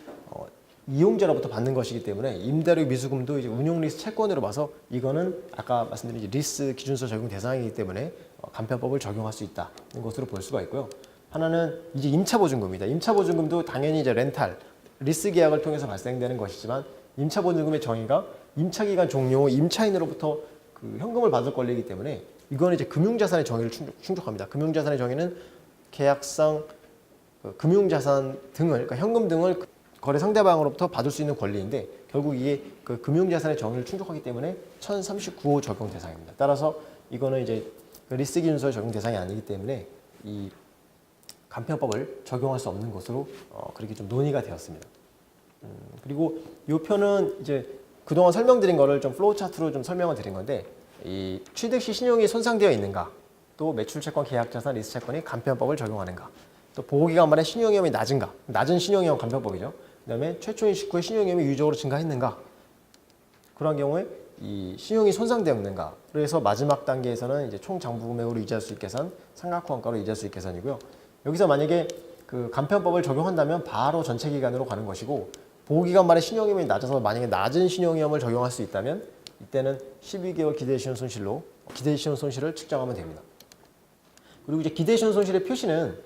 이용자로부터 받는 것이기 때문에 임대료 미수금도 이제 운용 리스 채권으로 봐서 이거는 아까 말씀드린 리스 기준서 적용 대상이기 때문에 간편법을 적용할 수 있다는 것으로 볼 수가 있고요. 하나는 이제 임차보증금입니다. 임차보증금도 당연히 이제 렌탈, 리스 계약을 통해서 발생되는 것이지만 임차보증금의 정의가 임차기간 종료 후 임차인으로부터 그 현금을 받을 권리이기 때문에 이거는 이제 금융자산의 정의를 충족합니다. 금융자산의 정의는 계약상 금융자산 등을, 그러니까 현금 등을 거래 상대방으로부터 받을 수 있는 권리인데 결국 이게 그 금융자산의 정의를 충족하기 때문에 1039호 적용 대상입니다. 따라서 이거는 이제 그 리스 기준서의 적용 대상이 아니기 때문에 이 간편법을 적용할 수 없는 것으로 그렇게 좀 논의가 되었습니다. 그리고 이 표는 이제 그동안 설명드린 거를 좀 플로우 차트로 좀 설명을 드린 건데, 이 취득 시 신용이 손상되어 있는가, 또 매출채권, 계약자산, 리스채권이 간편법을 적용하는가, 또 보호기간 말에 신용위험이 낮은가, 낮은 신용위험 간편법이죠. 그다음에 최초인 직후에 신용위험이 유의적으로 증가했는가, 그런 경우에 이 신용이 손상되었는가. 그래서 마지막 단계에서는 이제 총 장부 금액으로 이자 수익 계산, 상각후환가로 이자 수익 계산이고요. 여기서 만약에 그 간편법을 적용한다면 바로 전체 기간으로 가는 것이고, 보호기간 말에 신용위험이 낮아서 만약에 낮은 신용위험을 적용할 수 있다면 이때는 12개월 기대시효 손실을 측정하면 됩니다. 그리고 이제 기대시효 손실의 표시는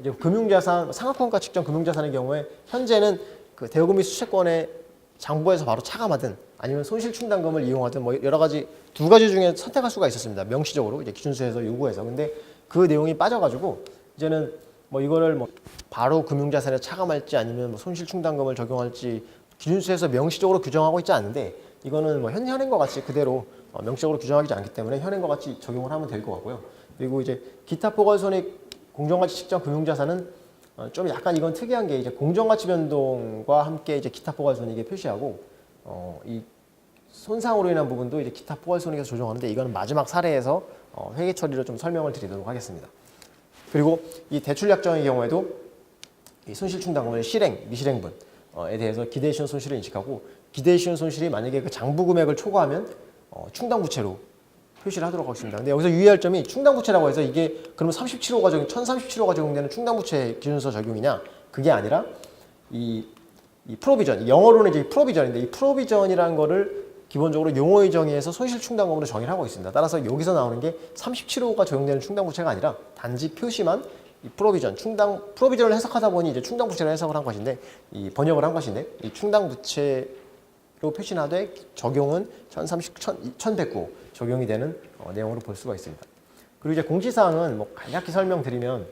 이제 금융자산, 상각후환가 측정 금융자산의 경우에 현재는 그 대여금 및 수채권의 장부에서 바로 차감하든 아니면 손실충당금을 이용하든 뭐 여러 가지 두 가지 중에 선택할 수가 있었습니다. 명시적으로 이제 기준서에서 요구해서. 근데 그 내용이 빠져가지고 이제는 뭐 이거를 뭐 바로 금융자산에 차감할지 아니면 뭐 손실충당금을 적용할지 기준서에서 명시적으로 규정하고 있지 않은데, 이거는 뭐 현행과 같이 그대로 명시적으로 규정하지 않기 때문에 현행과 같이 적용을 하면 될 것 같고요. 그리고 이제 기타 포괄손익 공정가치 측정 금융자산은 좀 약간 이건 특이한 게 이제 공정가치 변동과 함께 이제 기타 포괄손익에 표시하고 이 손상으로 인한 부분도 이제 기타 포괄손익에서 조정하는데, 이거는 마지막 사례에서 회계 처리로 좀 설명을 드리도록 하겠습니다. 그리고 이 대출 약정의 경우에도 이 손실충당금의 실행, 미실행분에 대해서 기대시효 손실을 인식하고, 기대시효 손실이 만약에 그 장부 금액을 초과하면 충당부채로 표시를 하도록 하겠습니다. 근데 여기서 유의할 점이 충당부채라고 해서 이게 그러면 1037호가 적용되는 충당부채 기준서 적용이냐? 그게 아니라 이 프로비전, 영어로는 이제 프로비전인데, 이 프로비전이라는 거를 기본적으로 용어의 정의에서 손실충당금으로 정의를 하고 있습니다. 따라서 여기서 나오는 게 37호가 적용되는 충당부채가 아니라 단지 표시만 이 프로비전을 해석하다 보니 이제 충당부채를 해석을 한 것인데, 이 번역을 한 것인데, 이 충당부채로 표시하되 적용은 1109 적용이 되는 내용으로 볼 수가 있습니다. 그리고 이제 공시사항은 뭐 간략히 설명드리면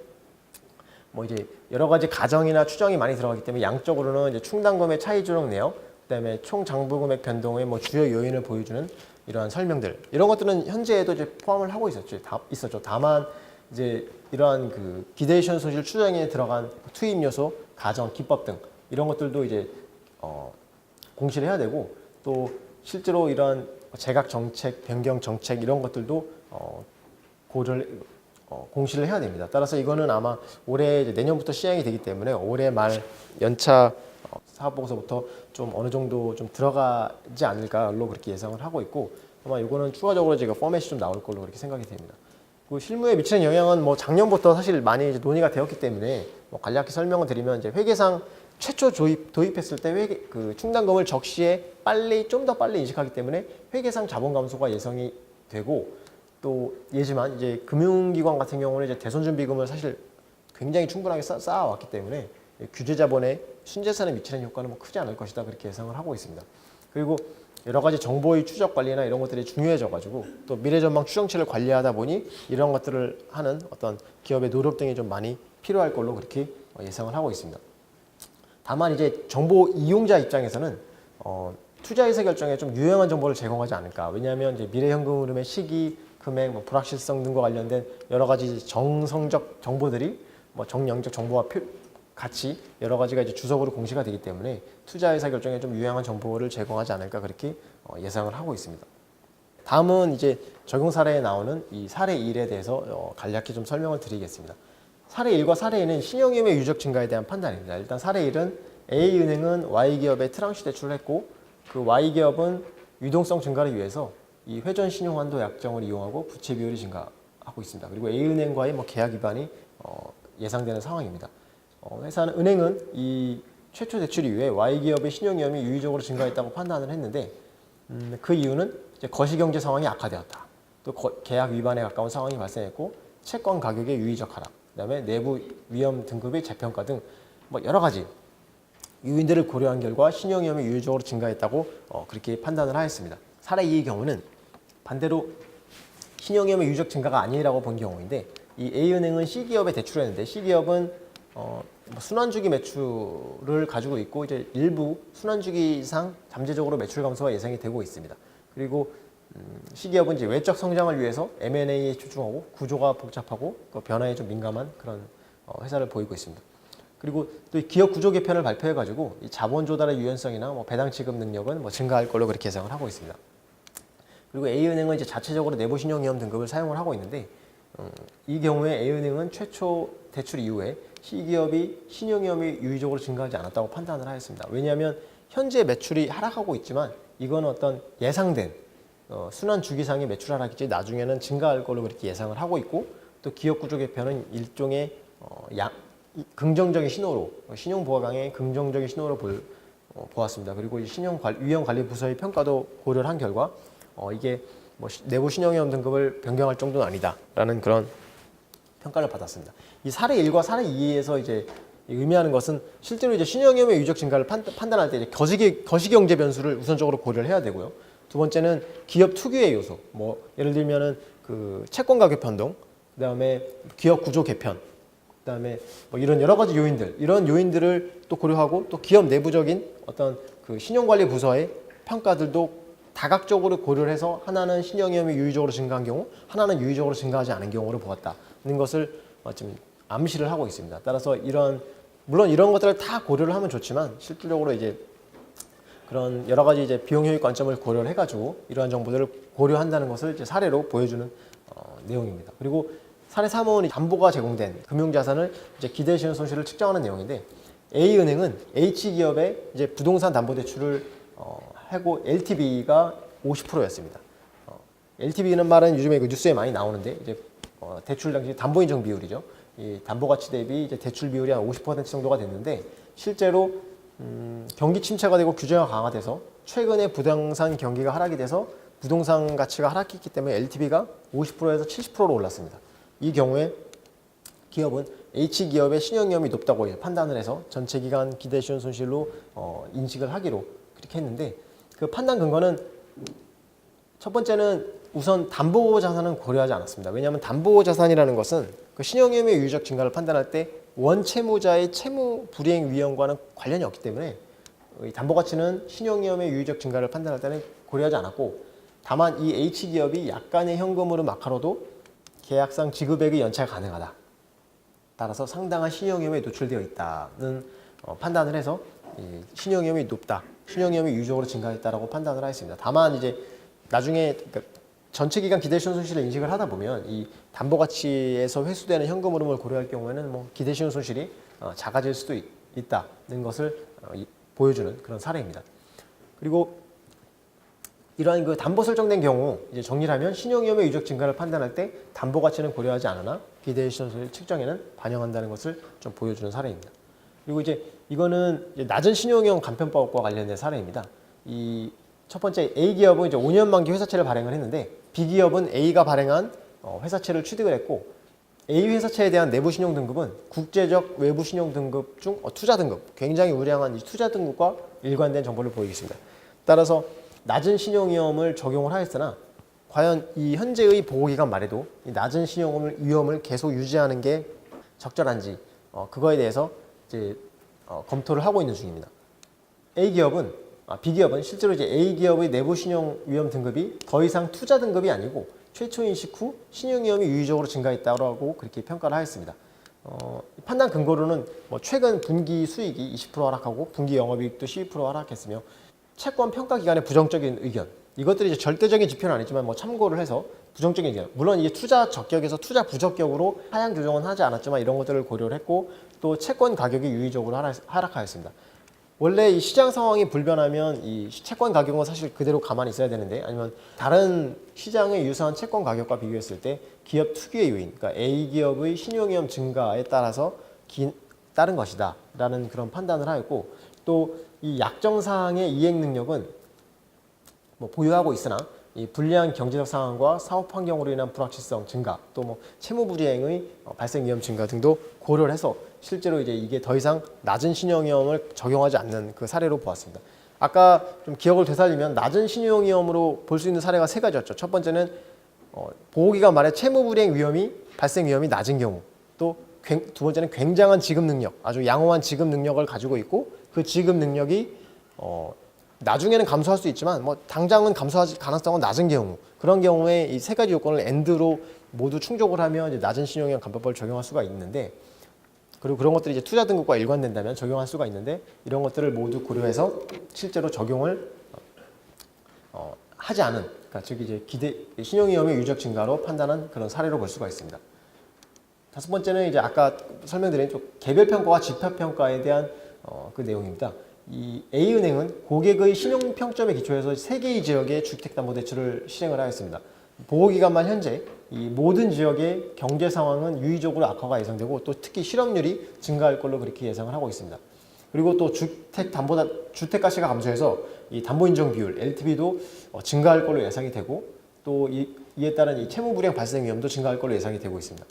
뭐 이제 여러 가지 가정이나 추정이 많이 들어가기 때문에 양적으로는 이제 충당금의 차이 조정 내역, 그다음에 총 장부금액 변동의 뭐 주요 요인을 보여주는 이러한 설명들, 이런 것들은 현재에도 이제 포함을 하고 있었죠. 다만 이제 이러한 그 기대시효 손실 추정에 들어간 투입 요소, 가정, 기법 등 이런 것들도 이제 공시를 해야 되고, 또 실제로 이러한 재각 정책, 변경 정책 이런 것들도 공시를 해야 됩니다. 따라서 이거는 아마 올해 이제 내년부터 시행이 되기 때문에 올해 말 연차 사업보고서부터 좀 어느 정도 좀 들어가지 않을까로 그렇게 예상을 하고 있고, 아마 이거는 추가적으로 제가 포맷이 좀 나올 걸로 그렇게 생각이 됩니다. 그 실무에 미치는 영향은 뭐 작년부터 사실 많이 이제 논의가 되었기 때문에 뭐 간략히 설명을 드리면, 이제 회계상 최초 도입했을 때 그 충당금을 적시에 좀 더 빨리 인식하기 때문에 회계상 자본 감소가 예상이 되고, 또 예지만 이제 금융기관 같은 경우는 이제 대손준비금을 사실 굉장히 충분하게 쌓아왔기 때문에 규제 자본의 순재산에 미치는 효과는 뭐 크지 않을 것이다 그렇게 예상을 하고 있습니다. 그리고 여러 가지 정보의 추적 관리나 이런 것들이 중요해져가지고 또 미래전망 추정치를 관리하다 보니 이런 것들을 하는 어떤 기업의 노력 등이 좀 많이 필요할 걸로 그렇게 예상을 하고 있습니다. 다만 이제 정보 이용자 입장에서는 투자 의사 결정에 좀 유용한 정보를 제공하지 않을까. 왜냐하면 이제 미래 현금 흐름의 시기, 금액, 뭐 불확실성 등과 관련된 여러 가지 정성적 정보들이 뭐 정량적 정보와 같이 여러 가지가 이제 주석으로 공시가 되기 때문에 투자 의사 결정에 좀 유용한 정보를 제공하지 않을까 그렇게 예상을 하고 있습니다. 다음은 이제 적용 사례에 나오는 이 사례 1에 대해서 간략히 좀 설명을 드리겠습니다. 사례 1과 사례 2는 신용위험의 유적 증가에 대한 판단입니다. 일단 사례 1은 A은행은 Y기업에 트랑시 대출을 했고 그 Y기업은 유동성 증가를 위해서 이 회전 신용 한도 약정을 이용하고 부채 비율이 증가하고 있습니다. 그리고 A은행과의 계약 위반이 예상되는 상황입니다. 은행은 이 최초 대출 이후에 Y기업의 신용위험이 유의적으로 증가했다고 판단을 했는데 그 이유는 이제 거시경제 상황이 악화되었다. 또 계약 위반에 가까운 상황이 발생했고 채권 가격의 유의적 하락, 그다음에 내부 위험 등급의 재평가 등 여러 가지 요인들을 고려한 결과 신용위험이 유의적으로 증가했다고 그렇게 판단을 하였습니다. 사례 2의 경우는 반대로 신용위험의 유의적 증가가 아니라고 본 경우인데 이 A은행은 C기업에 대출을 했는데 C기업은 순환주기 매출을 가지고 있고 이제 일부 순환주기상 잠재적으로 매출 감소가 예상이 되고 있습니다. 그리고 C기업은 이제 외적 성장을 위해서 M&A에 집중하고 구조가 복잡하고 변화에 좀 민감한 그런 회사를 보이고 있습니다. 그리고 또 기업 구조 개편을 발표해가지고 이 자본 조달의 유연성이나 배당 지급 능력은 증가할 걸로 그렇게 예상을 하고 있습니다. 그리고 A은행은 이제 자체적으로 내부 신용위험 등급을 사용을 하고 있는데 이 경우에 A은행은 최초 대출 이후에 C기업이 신용위험이 유의적으로 증가하지 않았다고 판단을 하였습니다. 왜냐하면 현재 매출이 하락하고 있지만 이건 어떤 예상된 순환 주기상의 매출 하락이지 나중에는 증가할 걸로 그렇게 예상을 하고 있고 또 기업 구조 개편은 일종의 긍정적인 신호로 신용 보호강의 긍정적인 신호로 보았습니다. 그리고 이 위험 관리 부서의 평가도 고려를 한 결과 이게 내부 신용위험 등급을 변경할 정도는 아니다라는 그런 평가를 받았습니다. 이 사례 1과 사례 2에서 이제 의미하는 것은 실제로 이제 신용위험의 유의적 증가를 판단할 때 이제 거시경제 변수를 우선적으로 고려를 해야 되고요. 두 번째는 기업 특유의 요소, 예를 들면은 그 채권 가격 변동, 그다음에 기업 구조 개편, 그다음에 이런 여러 가지 요인들, 이런 요인들을 또 고려하고 또 기업 내부적인 어떤 그 신용관리 부서의 평가들도 다각적으로 고려를 해서 하나는 신용위험이 유의적으로 증가한 경우, 하나는 유의적으로 증가하지 않은 경우를 보았다는 것을 좀 암시를 하고 있습니다. 따라서 물론 이런 것들을 다 고려를 하면 좋지만 실질적으로 이제 그런 여러 가지 이제 비용 효익 관점을 고려를 해가지고 이러한 정보들을 고려한다는 것을 이제 사례로 보여주는 내용입니다. 그리고 사례 3호는 담보가 제공된 금융자산을 이제 기대 시효 손실을 측정하는 내용인데 A은행은 H기업에 이제 부동산 담보대출을 하고 LTV가 50%였습니다. LTV는 말은 요즘에 그 뉴스에 많이 나오는데 이제 대출 당시 담보 인정 비율이죠. 이 담보 가치 대비 이제 대출 비율이 한 50% 정도가 됐는데 실제로 경기 침체가 되고 규제가 강화돼서 최근에 부동산 경기가 하락이 돼서 부동산 가치가 하락했기 때문에 LTV가 50%에서 70%로 올랐습니다. 이 경우에 기업은 H기업의 신용위험이 높다고 판단을 해서 전체 기간 기대 시효 손실로 인식을 하기로 그렇게 했는데 그 판단 근거는 첫 번째는 우선 담보 자산은 고려하지 않았습니다. 왜냐하면 담보 자산이라는 것은 그 신용위험의 유의적 증가를 판단할 때 원채무자의 채무 불이행 위험과는 관련이 없기 때문에 이 담보 가치는 신용위험의 유의적 증가를 판단할 때는 고려하지 않았고 다만 이 H기업이 약간의 현금으로 마카로도 계약상 지급액의 연체가 가능하다. 따라서 상당한 신용위험에 노출되어 있다는 판단을 해서 신용위험이 높다. 신용위험이 유의적으로 증가했다라고 판단을 하였습니다. 다만 이제 나중에 전체 기간 기대 시효 손실을 인식을 하다 보면 이 담보 가치에서 회수되는 현금 흐름을 고려할 경우에는 기대 시효 손실이 작아질 수도 있다는 것을 보여주는 그런 사례입니다. 그리고 이러한 그 담보 설정된 경우 이제 정리를 하면 신용위험의 유의적 증가를 판단할 때 담보 가치는 고려하지 않으나 기대 시효 손실 측정에는 반영한다는 것을 좀 보여주는 사례입니다. 그리고 이제 이거는 이제 낮은 신용위험 간편법과 관련된 사례입니다. 이 첫 번째 A기업은 이제 5년 만기 회사채를 발행을 했는데 B기업은 A가 발행한 회사채를 취득을 했고 A 회사채에 대한 내부 신용 등급은 국제적 외부 신용 등급 중 투자 등급, 굉장히 우량한 이 투자 등급과 일관된 정보를 보이겠습니다. 따라서 낮은 신용위험을 적용을 하였으나 과연 이 현재의 보호기간 말에도 이 낮은 신용위험을 계속 유지하는 게 적절한지 그거에 대해서 이제 검토를 하고 있는 중입니다. B기업은 실제로 이제 A기업의 내부 신용위험 등급이 더 이상 투자 등급이 아니고 최초 인식 후 신용위험이 유의적으로 증가했다고 그렇게 평가를 하였습니다. 판단 근거로는 뭐 최근 분기 수익이 20% 하락하고 분기 영업이익도 12% 하락했으며 채권 평가 기간의 부정적인 의견, 이것들이 이제 절대적인 지표는 아니지만 뭐 참고를 해서 부정적인 의견, 물론 이게 투자 적격에서 투자 부적격으로 하향 조정은 하지 않았지만 이런 것들을 고려를 했고, 또 채권 가격이 유의적으로 하락하였습니다. 원래 이 시장 상황이 불변하면 이 채권 가격은 사실 그대로 가만히 있어야 되는데, 아니면 다른 시장의 유사한 채권 가격과 비교했을 때 기업 특유의 요인, 그러니까 A 기업의 신용위험 증가에 따라서 따른 것이다 라는 그런 판단을 하였고, 또 이 약정사항의 이행 능력은 뭐 보유하고 있으나 이 불리한 경제적 상황과 사업 환경으로 인한 불확실성 증가, 또 뭐 채무 불이행의 발생 위험 증가 등도 고려를 해서 실제로 이제 이게 더 이상 낮은 신용위험을 적용하지 않는 그 사례로 보았습니다. 아까 좀 기억을 되살리면 낮은 신용위험으로 볼 수 있는 사례가 세 가지였죠. 첫 번째는 보호기간 말에 채무 불이행 위험이 발생 위험이 낮은 경우, 또 두 번째는 굉장한 지급 능력, 아주 양호한 지급 능력을 가지고 있고 그 지급 능력이 나중에는 감소할 수 있지만 뭐 당장은 감소할 가능성은 낮은 경우, 그런 경우에 이 세 가지 요건을 AND로 모두 충족을 하면 이제 낮은 신용위험 감법을 적용할 수가 있는데, 그리고 그런 것들이 이제 투자 등급과 일관된다면 적용할 수가 있는데, 이런 것들을 모두 고려해서 실제로 적용을 하지 않은, 그러니까 즉 이제 신용위험의 유적 증가로 판단한 그런 사례로 볼 수가 있습니다. 다섯 번째는 이제 아까 설명드린 좀 개별 평가와 집합 평가에 대한 그 내용입니다. 이 A은행은 고객의 신용 평점에 기초해서 3개의 지역의 주택담보대출을 실행을 하였습니다. 보호기간만 현재 이 모든 지역의 경제 상황은 유의적으로 악화가 예상되고, 또 특히 실업률이 증가할 걸로 그렇게 예상을 하고 있습니다. 그리고 또 주택가치가 감소해서 이 담보인정 비율 LTV도 증가할 걸로 예상이 되고, 또 이에 따른 이 채무 불이행 발생 위험도 증가할 걸로 예상이 되고 있습니다.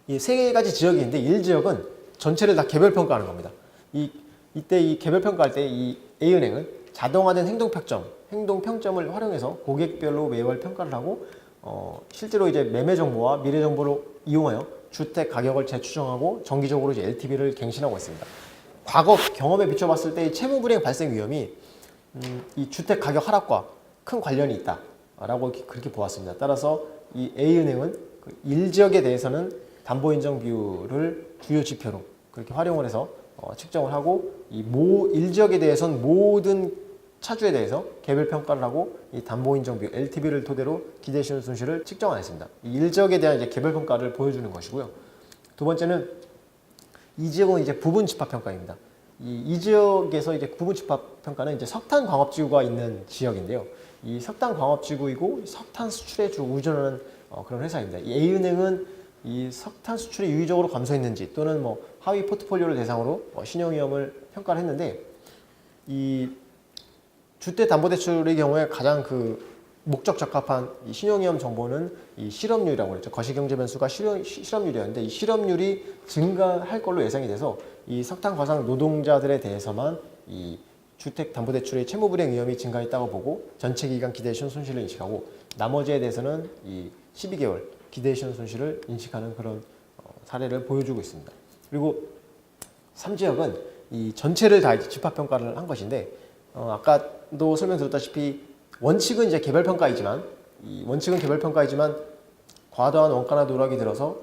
이 세 가지 지역이 있는데 1지역은 전체를 다 개별 평가하는 겁니다. 이때 이 개별 평가할 때 이 A은행은 자동화된 행동 평점을 활용해서 고객별로 매월 평가를 하고, 실제로 이제 매매 정보와 미래 정보를 이용하여 주택 가격을 재추정하고 정기적으로 이제 LTV를 갱신하고 있습니다. 과거 경험에 비춰봤을 때 이 채무 불이행 발생 위험이 이 주택 가격 하락과 큰 관련이 있다라고 그렇게 보았습니다. 따라서 이 A은행은 그 1지역에 대해서는 담보인정 비율을 주요 지표로 그렇게 활용을 해서 측정을 하고, 이 1지역에 대해서는 모든 차주에 대해서 개별 평가를 하고 이 담보인정 비율 LTV를 토대로 기대 신용 손실을 측정하였습니다. 이 1지역에 대한 이제 개별 평가를 보여주는 것이고요. 두 번째는 2지역은 이제 부분 집합 평가입니다. 이 지역에서 이제 부분 집합 평가는 이제 석탄 광업지구가 있는 지역인데요. 이 석탄 광업지구이고 석탄 수출에 주로 의존하는 그런 회사입니다. 이 A은행은 이 석탄 수출이 유의적으로 감소했는지, 또는 뭐 하위 포트폴리오를 대상으로 신용위험을 평가를 했는데, 이 주택담보대출의 경우에 가장 그 목적 적합한 이 신용위험 정보는 이 실업률이라고 그랬죠. 거시경제 변수가 실업률이었는데, 이 실업률이 증가할 걸로 예상이 돼서 이 석탄 과상 노동자들에 대해서만 이 주택담보대출의 채무불이행 위험이 증가했다고 보고 전체 기간 기대 시효 손실을 인식하고, 나머지에 대해서는 이 12개월 기대 시효 손실을 인식하는 그런 사례를 보여주고 있습니다. 그리고 3지역은 이 전체를 다 집합평가를 한 것인데, 아까도 설명드렸다시피 원칙은 이제 개별평가이지만, 과도한 원가나 누락이 들어서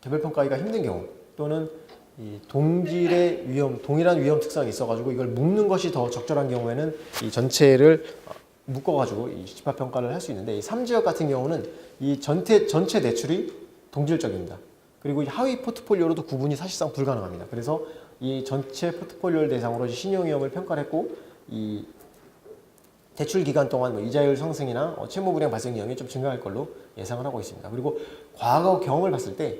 개별평가하기가 힘든 경우, 또는 이 동일한 위험 특성이 있어가지고 이걸 묶는 것이 더 적절한 경우에는 이 전체를 묶어가지고 이 집합평가를 할 수 있는데, 이 3지역 같은 경우는 이 전체 대출이 동질적입니다. 그리고 이 하위 포트폴리오로도 구분이 사실상 불가능합니다. 그래서 이 전체 포트폴리오를 대상으로 신용위험을 평가를 했고, 이 대출 기간 동안 뭐 이자율 상승이나 채무 불이행 발생 위험이 좀 증가할 걸로 예상을 하고 있습니다. 그리고 과거 경험을 봤을 때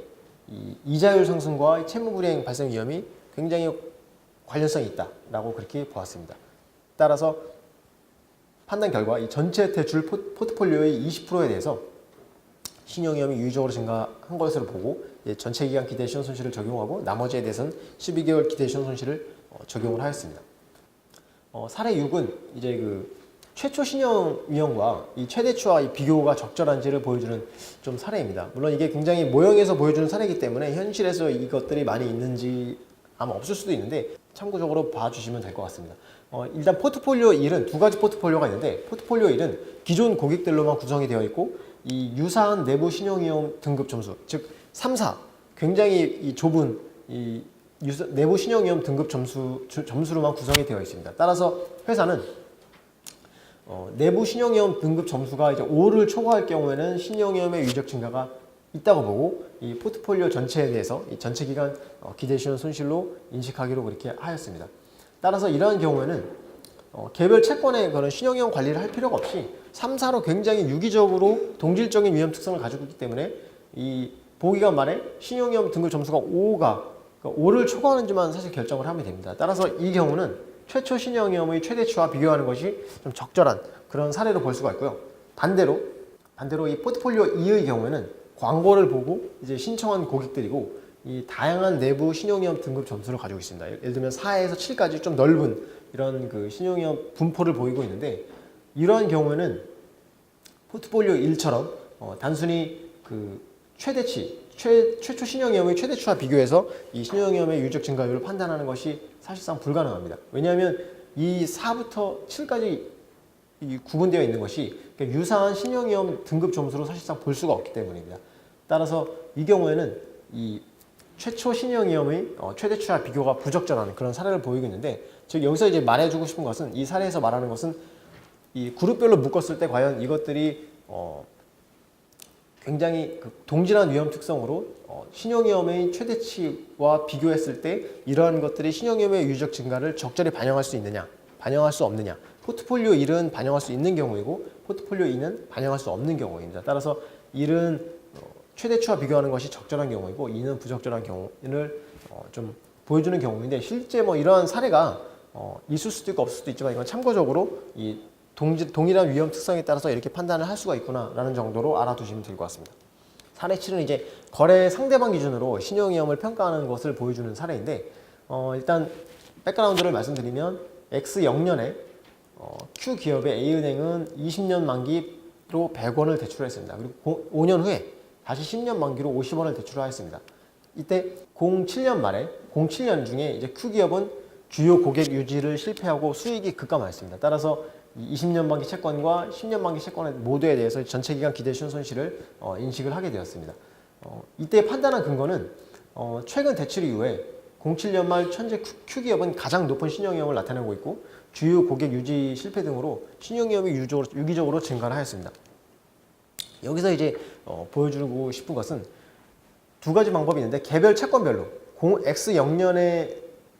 이 이자율 상승과 채무 불이행 발생 위험이 굉장히 관련성이 있다라고 그렇게 보았습니다. 따라서 판단 결과 이 전체 대출 포트폴리오의 20%에 대해서 신용위험이 유의적으로 증가한 것으로 보고, 전체 기간 기대 시효 손실을 적용하고 나머지에 대해서는 12개월 기대 시효 손실을 적용을 하였습니다. 사례 6은 이제 그 최초 신용 위험과 이 최대치와 이 비교가 적절한지를 보여주는 좀 사례입니다. 물론 이게 굉장히 모형에서 보여주는 사례이기 때문에 현실에서 이것들이 많이 있는지 아마 없을 수도 있는데 참고적으로 봐주시면 될 것 같습니다. 일단 포트폴리오 1은 두 가지 포트폴리오가 있는데, 포트폴리오 1은 기존 고객들로만 구성이 되어 있고, 이 유사한 내부 신용위험 등급 점수, 즉 3, 4, 굉장히 이 좁은 이 내부 신용위험 등급 점수로만 구성이 되어 있습니다. 따라서 회사는 내부 신용위험 등급 점수가 이제 5를 초과할 경우에는 신용위험의 유의적 증가가 있다고 보고 이 포트폴리오 전체에 대해서 이 전체 기간 기대시효 손실로 인식하기로 그렇게 하였습니다. 따라서 이러한 경우에는 개별 채권의 그런 신용위험 관리를 할 필요가 없이 3, 4로 굉장히 유기적으로 동질적인 위험 특성을 가지고 있기 때문에 이 보기간 말에 신용위험 등급 점수가 5를 초과하는지만 사실 결정을 하면 됩니다. 따라서 이 경우는 최초 신용위험의 최대치와 비교하는 것이 좀 적절한 그런 사례로 볼 수가 있고요. 반대로 이 포트폴리오 2의 경우에는 광고를 보고 이제 신청한 고객들이고 이 다양한 내부 신용위험 등급 점수를 가지고 있습니다. 예를 들면 4에서 7까지 좀 넓은 이런 그 신용위험 분포를 보이고 있는데 이러한 경우에는 포트폴리오 1처럼 단순히 그 최초 신용위험의 최대치와 비교해서 이 신용위험의 유의적 증가율을 판단하는 것이 사실상 불가능합니다. 왜냐하면 이 4부터 7까지 이 구분되어 있는 것이 유사한 신용위험 등급 점수로 사실상 볼 수가 없기 때문입니다. 따라서 이 경우에는 이 최초 신용위험의 최대치와 비교가 부적절한 그런 사례를 보이고 있는데, 즉 여기서 이제 말해주고 싶은 것은 이 사례에서 말하는 것은 이 그룹별로 묶었을 때 과연 이것들이 굉장히 동질한 위험 특성으로 신용위험의 최대치와 비교했을 때 이러한 것들이 신용위험의 유의적 증가를 적절히 반영할 수 있느냐, 반영할 수 없느냐. 포트폴리오 1은 반영할 수 있는 경우이고 포트폴리오 2는 반영할 수 없는 경우입니다. 따라서 1은 최대치와 비교하는 것이 적절한 경우이고 2는 부적절한 경우를 좀 보여주는 경우인데, 실제 뭐 이러한 사례가 있을 수도 있고 없을 수도 있지만 이건 참고적으로 이 동일한 위험 특성에 따라서 이렇게 판단을 할 수가 있구나라는 정도로 알아두시면 될 것 같습니다. 사례 7은 이제 거래 상대방 기준으로 신용위험을 평가하는 것을 보여주는 사례인데, 일단 백그라운드를 말씀드리면 X0년에 Q기업의 A은행은 20년 만기로 100원을 대출했습니다. 그리고 5년 후에 다시 10년 만기로 50원을 대출하였습니다. 이때 07년 말에 07년 중에 이제 Q기업은 주요 고객 유지를 실패하고 수익이 급감하였습니다. 따라서 20년 만기 채권과 10년 만기 채권의 모두에 대해서 전체 기간 기대시효 손실을 인식을 하게 되었습니다. 이때 판단한 근거는 최근 대출 이후에 07년 말 현재 Q기업은 가장 높은 신용위험을 나타내고 있고 주요 고객 유지 실패 등으로 신용위험이 유기적으로 증가를 하였습니다. 여기서 이제 보여주고 싶은 것은 두 가지 방법이 있는데, 개별 채권별로 X0년의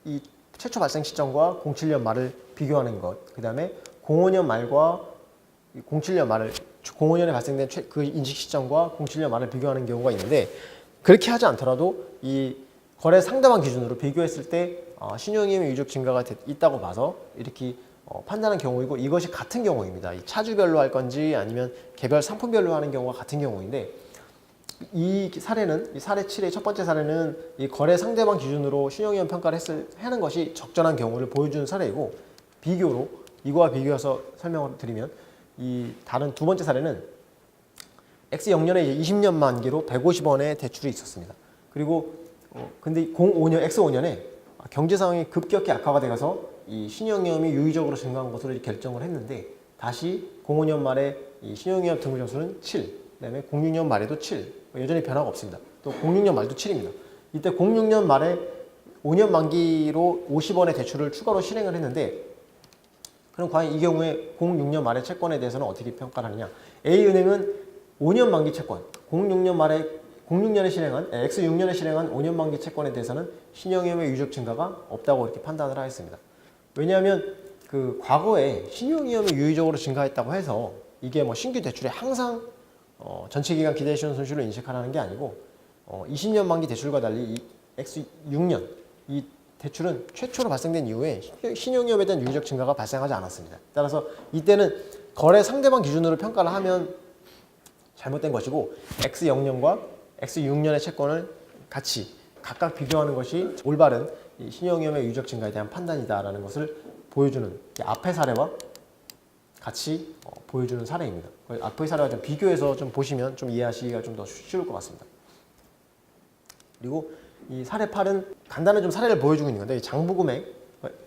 이 최초 발생 시점과 07년 말을 비교하는 것, 그 다음에 05년 말과 05년에 발생된 그 인식 시점과 07년 말을 비교하는 경우가 있는데, 그렇게 하지 않더라도 이 거래 상대방 기준으로 비교했을 때 신용위험의 유의적 증가가 있다고 봐서 이렇게 판단한 경우이고, 이것이 같은 경우입니다. 이 차주별로 할 건지 아니면 개별 상품별로 하는 경우가 같은 경우인데, 이 사례는, 이 사례 7의 첫 번째 사례는 이 거래 상대방 기준으로 신용위험 평가를 하는 것이 적절한 경우를 보여주는 사례이고, 비교로 이거와 비교해서 설명을 드리면 이 다른 두 번째 사례는 X0년에 20년 만기로 150원의 대출이 있었습니다. 그리고 근데 X5년에 경제 상황이 급격히 악화가 되어서 이 신용위험이 유의적으로 증가한 것으로 결정을 했는데, 다시 05년 말에 이 신용위험 등급 점수는 7, 그다음에 06년 말에도 7, 여전히 변화가 없습니다. 또 06년 말도 7입니다. 이때 06년 말에 5년 만기로 50원의 대출을 추가로 실행을 했는데, 그럼 과연 이 경우에 06년 말의 채권에 대해서는 어떻게 평가를 하느냐? A은행은 5년 만기 채권, 06년에 실행한 X6년에 실행한 5년 만기 채권에 대해서는 신용위험의 유의적 증가가 없다고 이렇게 판단을 하였습니다. 왜냐하면 그 과거에 신용위험이 유의적으로 증가했다고 해서 이게 뭐 신규 대출에 항상 전체 기간 기대시효 손실을 인식하라는 게 아니고 20년 만기 대출과 달리 이 X6년 이 대출은 최초로 발생된 이후에 신용위험에 대한 유의적 증가가 발생하지 않았습니다. 따라서 이때는 거래 상대방 기준으로 평가를 하면 잘못된 것이고, X0년과 X6년의 채권을 같이 각각 비교하는 것이 올바른 이 신용위험의 유의적 증가에 대한 판단이다라는 것을 보여주는 앞의 사례와 같이 보여주는 사례입니다. 앞의 사례와 좀 비교해서 좀 보시면 좀 이해하시기가 좀 더 쉬울 것 같습니다. 그리고 이 사례 8은 간단한 좀 사례를 보여주고 있는 건데, 장부금액,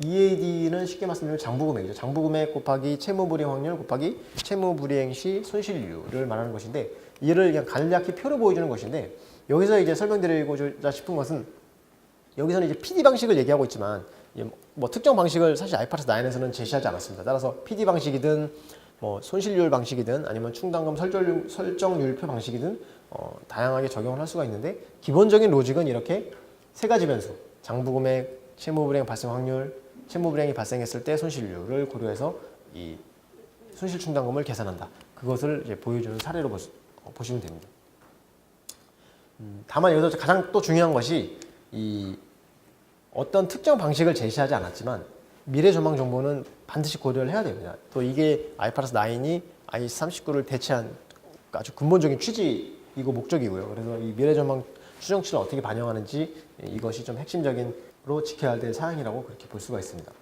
EAD는 쉽게 말씀드리면 장부금액이죠. 장부금액 곱하기 채무불이행 확률 곱하기 채무불이행 시 손실률을 말하는 것인데, 이를 그냥 간략히 표로 보여주는 것인데, 여기서 이제 설명드리고자 싶은 것은 여기서는 이제 PD 방식을 얘기하고 있지만 뭐 특정 방식을 사실 IFRS 9에서는 제시하지 않았습니다. 따라서 PD 방식이든 뭐 손실률 방식이든 아니면 충당금 설정률표 방식이든 다양하게 적용을 할 수가 있는데 기본적인 로직은 이렇게 세 가지 변수 장부금액, 채무불이행 발생 확률, 채무불이행이 발생했을 때 손실률을 고려해서 이 손실충당금을 계산한다. 그것을 이제 보여주는 사례로 보시면 됩니다. 다만 여기서 가장 또 중요한 것이 이 어떤 특정 방식을 제시하지 않았지만 미래 전망 정보는 반드시 고려를 해야 됩니다. 또 이게 IFRS 9이 IAS 39를 대체한 아주 근본적인 취지이고 목적이고요. 그래서 이 미래 전망 추정치를 어떻게 반영하는지 이것이 좀 핵심적인로 지켜야 될 사항이라고 그렇게 볼 수가 있습니다.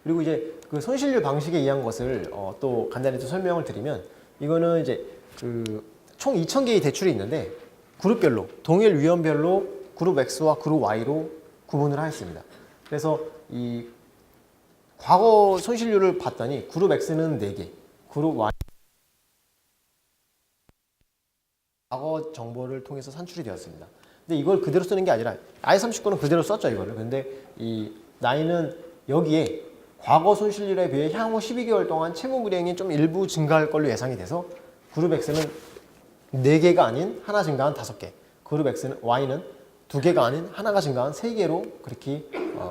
그리고 이제 그 손실률 방식에 의한 것을 또 간단히 또 설명을 드리면 이거는 이제 그 총 2,000개의 대출이 있는데 그룹별로 동일 위험별로 그룹 X와 그룹 Y로 구분을 하였습니다. 그래서 이 과거 손실률을 봤더니 그룹 X는 4개, 그룹 Y 과거 정보를 통해서 산출이 되었습니다. 근데 이걸 그대로 쓰는 게 아니라 I39는 그대로 썼죠 이거를. 근데 이 9은 여기에 과거 손실률에 비해 향후 12개월 동안 채무 불이행이 좀 일부 증가할 걸로 예상이 돼서 그룹 X는 4개가 아닌 하나 증가한 5개, 그룹 Y는 2개가 아닌 하나가 증가한 3개로 그렇게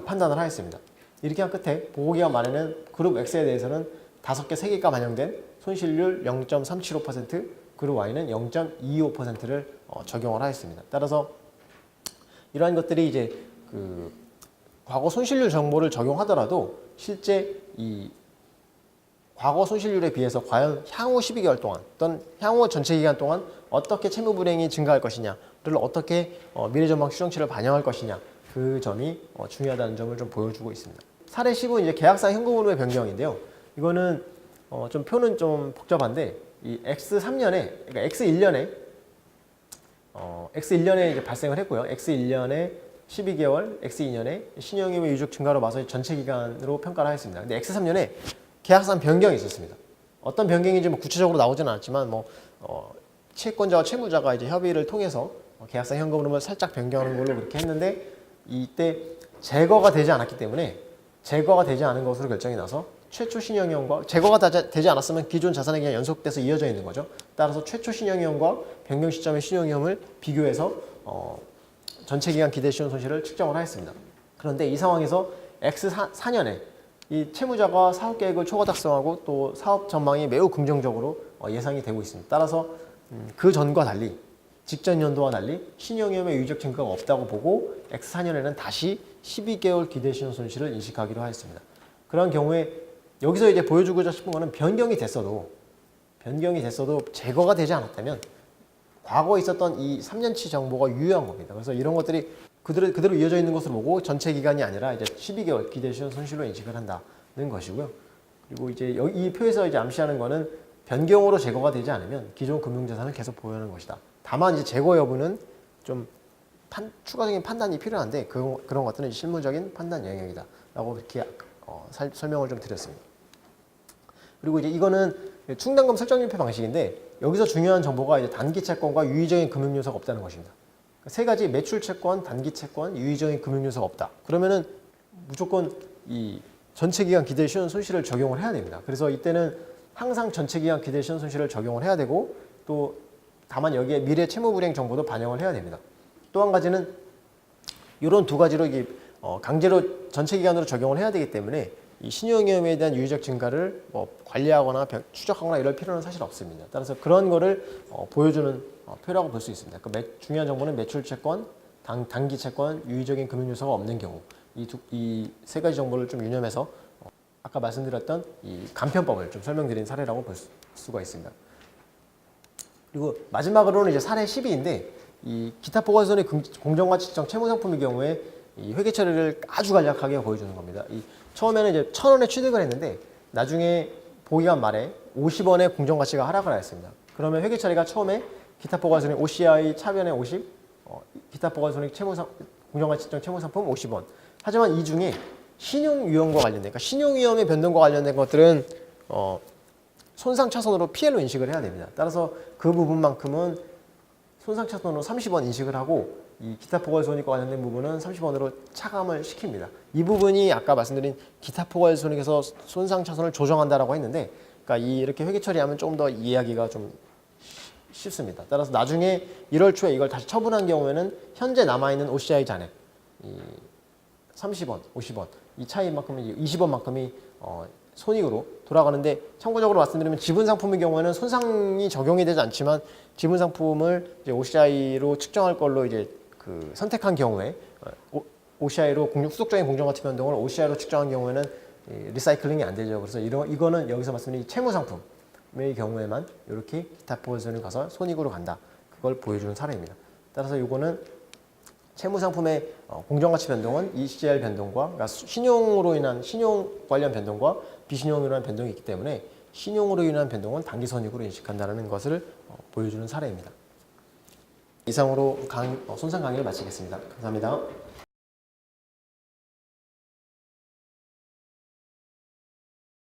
판단을 하였습니다. 이렇게 한 끝에 보고기간 말에는 그룹 X에 대해서는 5개, 3개가 반영된 손실률 0.375%, 그룹 Y는 0.25%를 적용을 하였습니다. 따라서 이러한 것들이 이제 그 과거 손실률 정보를 적용하더라도 실제 이 과거 손실률에 비해서 과연 향후 12개월 동안 또는 향후 전체 기간 동안 어떻게 채무 불이행이 증가할 것이냐를 어떻게 미래전망 추정치를 반영할 것이냐 그 점이 중요하다는 점을 좀 보여주고 있습니다. 사례 10은 이제 계약상 현금 흐름의 변경인데요. 이거는 좀 표는 좀 복잡한데 이 X3년에 그러니까 X1년에 이제 발생을 했고요. X1년에 12개월, X2년에 신용임의 유족 증가로 봐서 전체 기간으로 평가를 하였습니다. 근데 X3년에 계약상 변경이 있었습니다. 어떤 변경인지 뭐 구체적으로 나오지는 않았지만 채권자와 채무자가 이제 협의를 통해서 계약상 현금 흐름을 살짝 변경하는 걸로 그렇게 했는데 이때 제거가 되지 않았기 때문에 제거가 되지 않은 것으로 결정이 나서 최초 신용이혼과 제거가 되지 않았으면 기존 자산에 그냥 연속돼서 이어져 있는 거죠. 따라서 최초 신용이혼과 변경 시점의 신용이혼을 비교해서 전체 기간 기대 시효 손실을 측정을 하였습니다. 그런데 이 상황에서 X4년에 이 채무자가 사업 계획을 초과 달성하고 또 사업 전망이 매우 긍정적으로 예상이 되고 있습니다. 따라서 그 전과 달리 직전 연도와 달리 신용위험의 유의적 증가가 없다고 보고 X4년에는 다시 12개월 기대 시효 손실을 인식하기로 하였습니다. 그런 경우에 여기서 이제 보여주고자 싶은 거는 변경이 됐어도 제거가 되지 않았다면 과거에 있었던 이 3년치 정보가 유효한 겁니다. 그래서 이런 것들이 그대로 이어져 있는 것으로 보고 전체 기간이 아니라 이제 12개월 기대 시효 손실로 인식을 한다는 것이고요. 그리고 이제 이 표에서 이제 암시하는 거는 변경으로 제거가 되지 않으면 기존 금융자산을 계속 보유하는 것이다. 다만 이제 제거 여부는 좀 추가적인 판단이 필요한데 그런 것들은 실무적인 판단 영역이다라고 이렇게 설명을 좀 드렸습니다. 그리고 이제 이거는 충당금 설정률표 방식인데 여기서 중요한 정보가 이제 단기 채권과 유의적인 금융 요소가 없다는 것입니다. 세 가지 매출 채권, 단기 채권, 유의적인 금융 요소가 없다. 그러면은 무조건 이 전체 기간 기대 시효 손실을 적용을 해야 됩니다. 그래서 이때는 항상 전체 기간 기대 시효 손실을 적용을 해야 되고 또 다만 여기에 미래 채무 불이행 정보도 반영을 해야 됩니다. 또 한 가지는 이런 두 가지로 이게 강제로 전체 기간으로 적용을 해야 되기 때문에 이 신용위험에 대한 유의적 증가를 관리하거나 추적하거나 이럴 필요는 사실 없습니다. 따라서 그런 거를 보여주는 표라고 볼 수 있습니다. 중요한 정보는 매출 채권, 단기 채권, 유의적인 금융 요소가 없는 경우 이 세 가지 정보를 좀 유념해서 아까 말씀드렸던 이 간편법을 좀 설명드린 사례라고 볼 수가 있습니다. 그리고 마지막으로는 이제 사례 12인데 이 기타 포괄손의 공정가치 측정 채무상품의 경우에 이 회계 처리를 아주 간략하게 보여주는 겁니다. 처음에는 이제 1,000원에 취득을 했는데 나중에 보기간 말에 50원의 공정가치가 하락을 하였습니다. 그러면 회계 처리가 처음에 기타 포괄손익 OCI 차변에 50, 기타 포괄손익 공정가치 측정 채무상품 50원. 하지만 이 중에 신용위험과 관련된, 그러니까 신용위험의 변동과 관련된 것들은 손상차손으로 PL로 인식을 해야 됩니다. 따라서 그 부분만큼은 손상차손으로 30원 인식을 하고 이 기타 포괄손익과 관련된 부분은 30원으로 차감을 시킵니다. 이 부분이 아까 말씀드린 기타 포괄손익에서 손상차손을 조정한다라고 했는데, 그러니까 이렇게 회계 처리하면 조금 더 이해하기가 좀 쉽습니다. 따라서 나중에 1월 초에 이걸 다시 처분한 경우에는 현재 남아있는 OCI 잔액 이 30원, 50원 이 차이만큼이 20원만큼이 손익으로 돌아가는데, 참고적으로 말씀드리면 지분상품의 경우에는 손상이 적용이 되지 않지만 지분상품을 이제 OCI로 측정할 걸로 이제 그 선택한 경우에 OCI로 후속적인 공정가치 변동을 OCI로 측정한 경우에는 리사이클링이 안 되죠. 그래서 이거는 여기서 말씀드린 채무상품의 경우에만 이렇게 기타 포괄손익 가서 손익으로 간다. 그걸 보여주는 사례입니다. 따라서 이거는 채무상품의 공정가치 변동은 ECR 변동과, 그러니까 신용으로 인한 신용 관련 변동과 비신용으로 인한 변동이 있기 때문에 신용으로 인한 변동은 당기손익으로 인식한다는 것을 보여주는 사례입니다. 이상으로 손상 강의를 마치겠습니다. 감사합니다.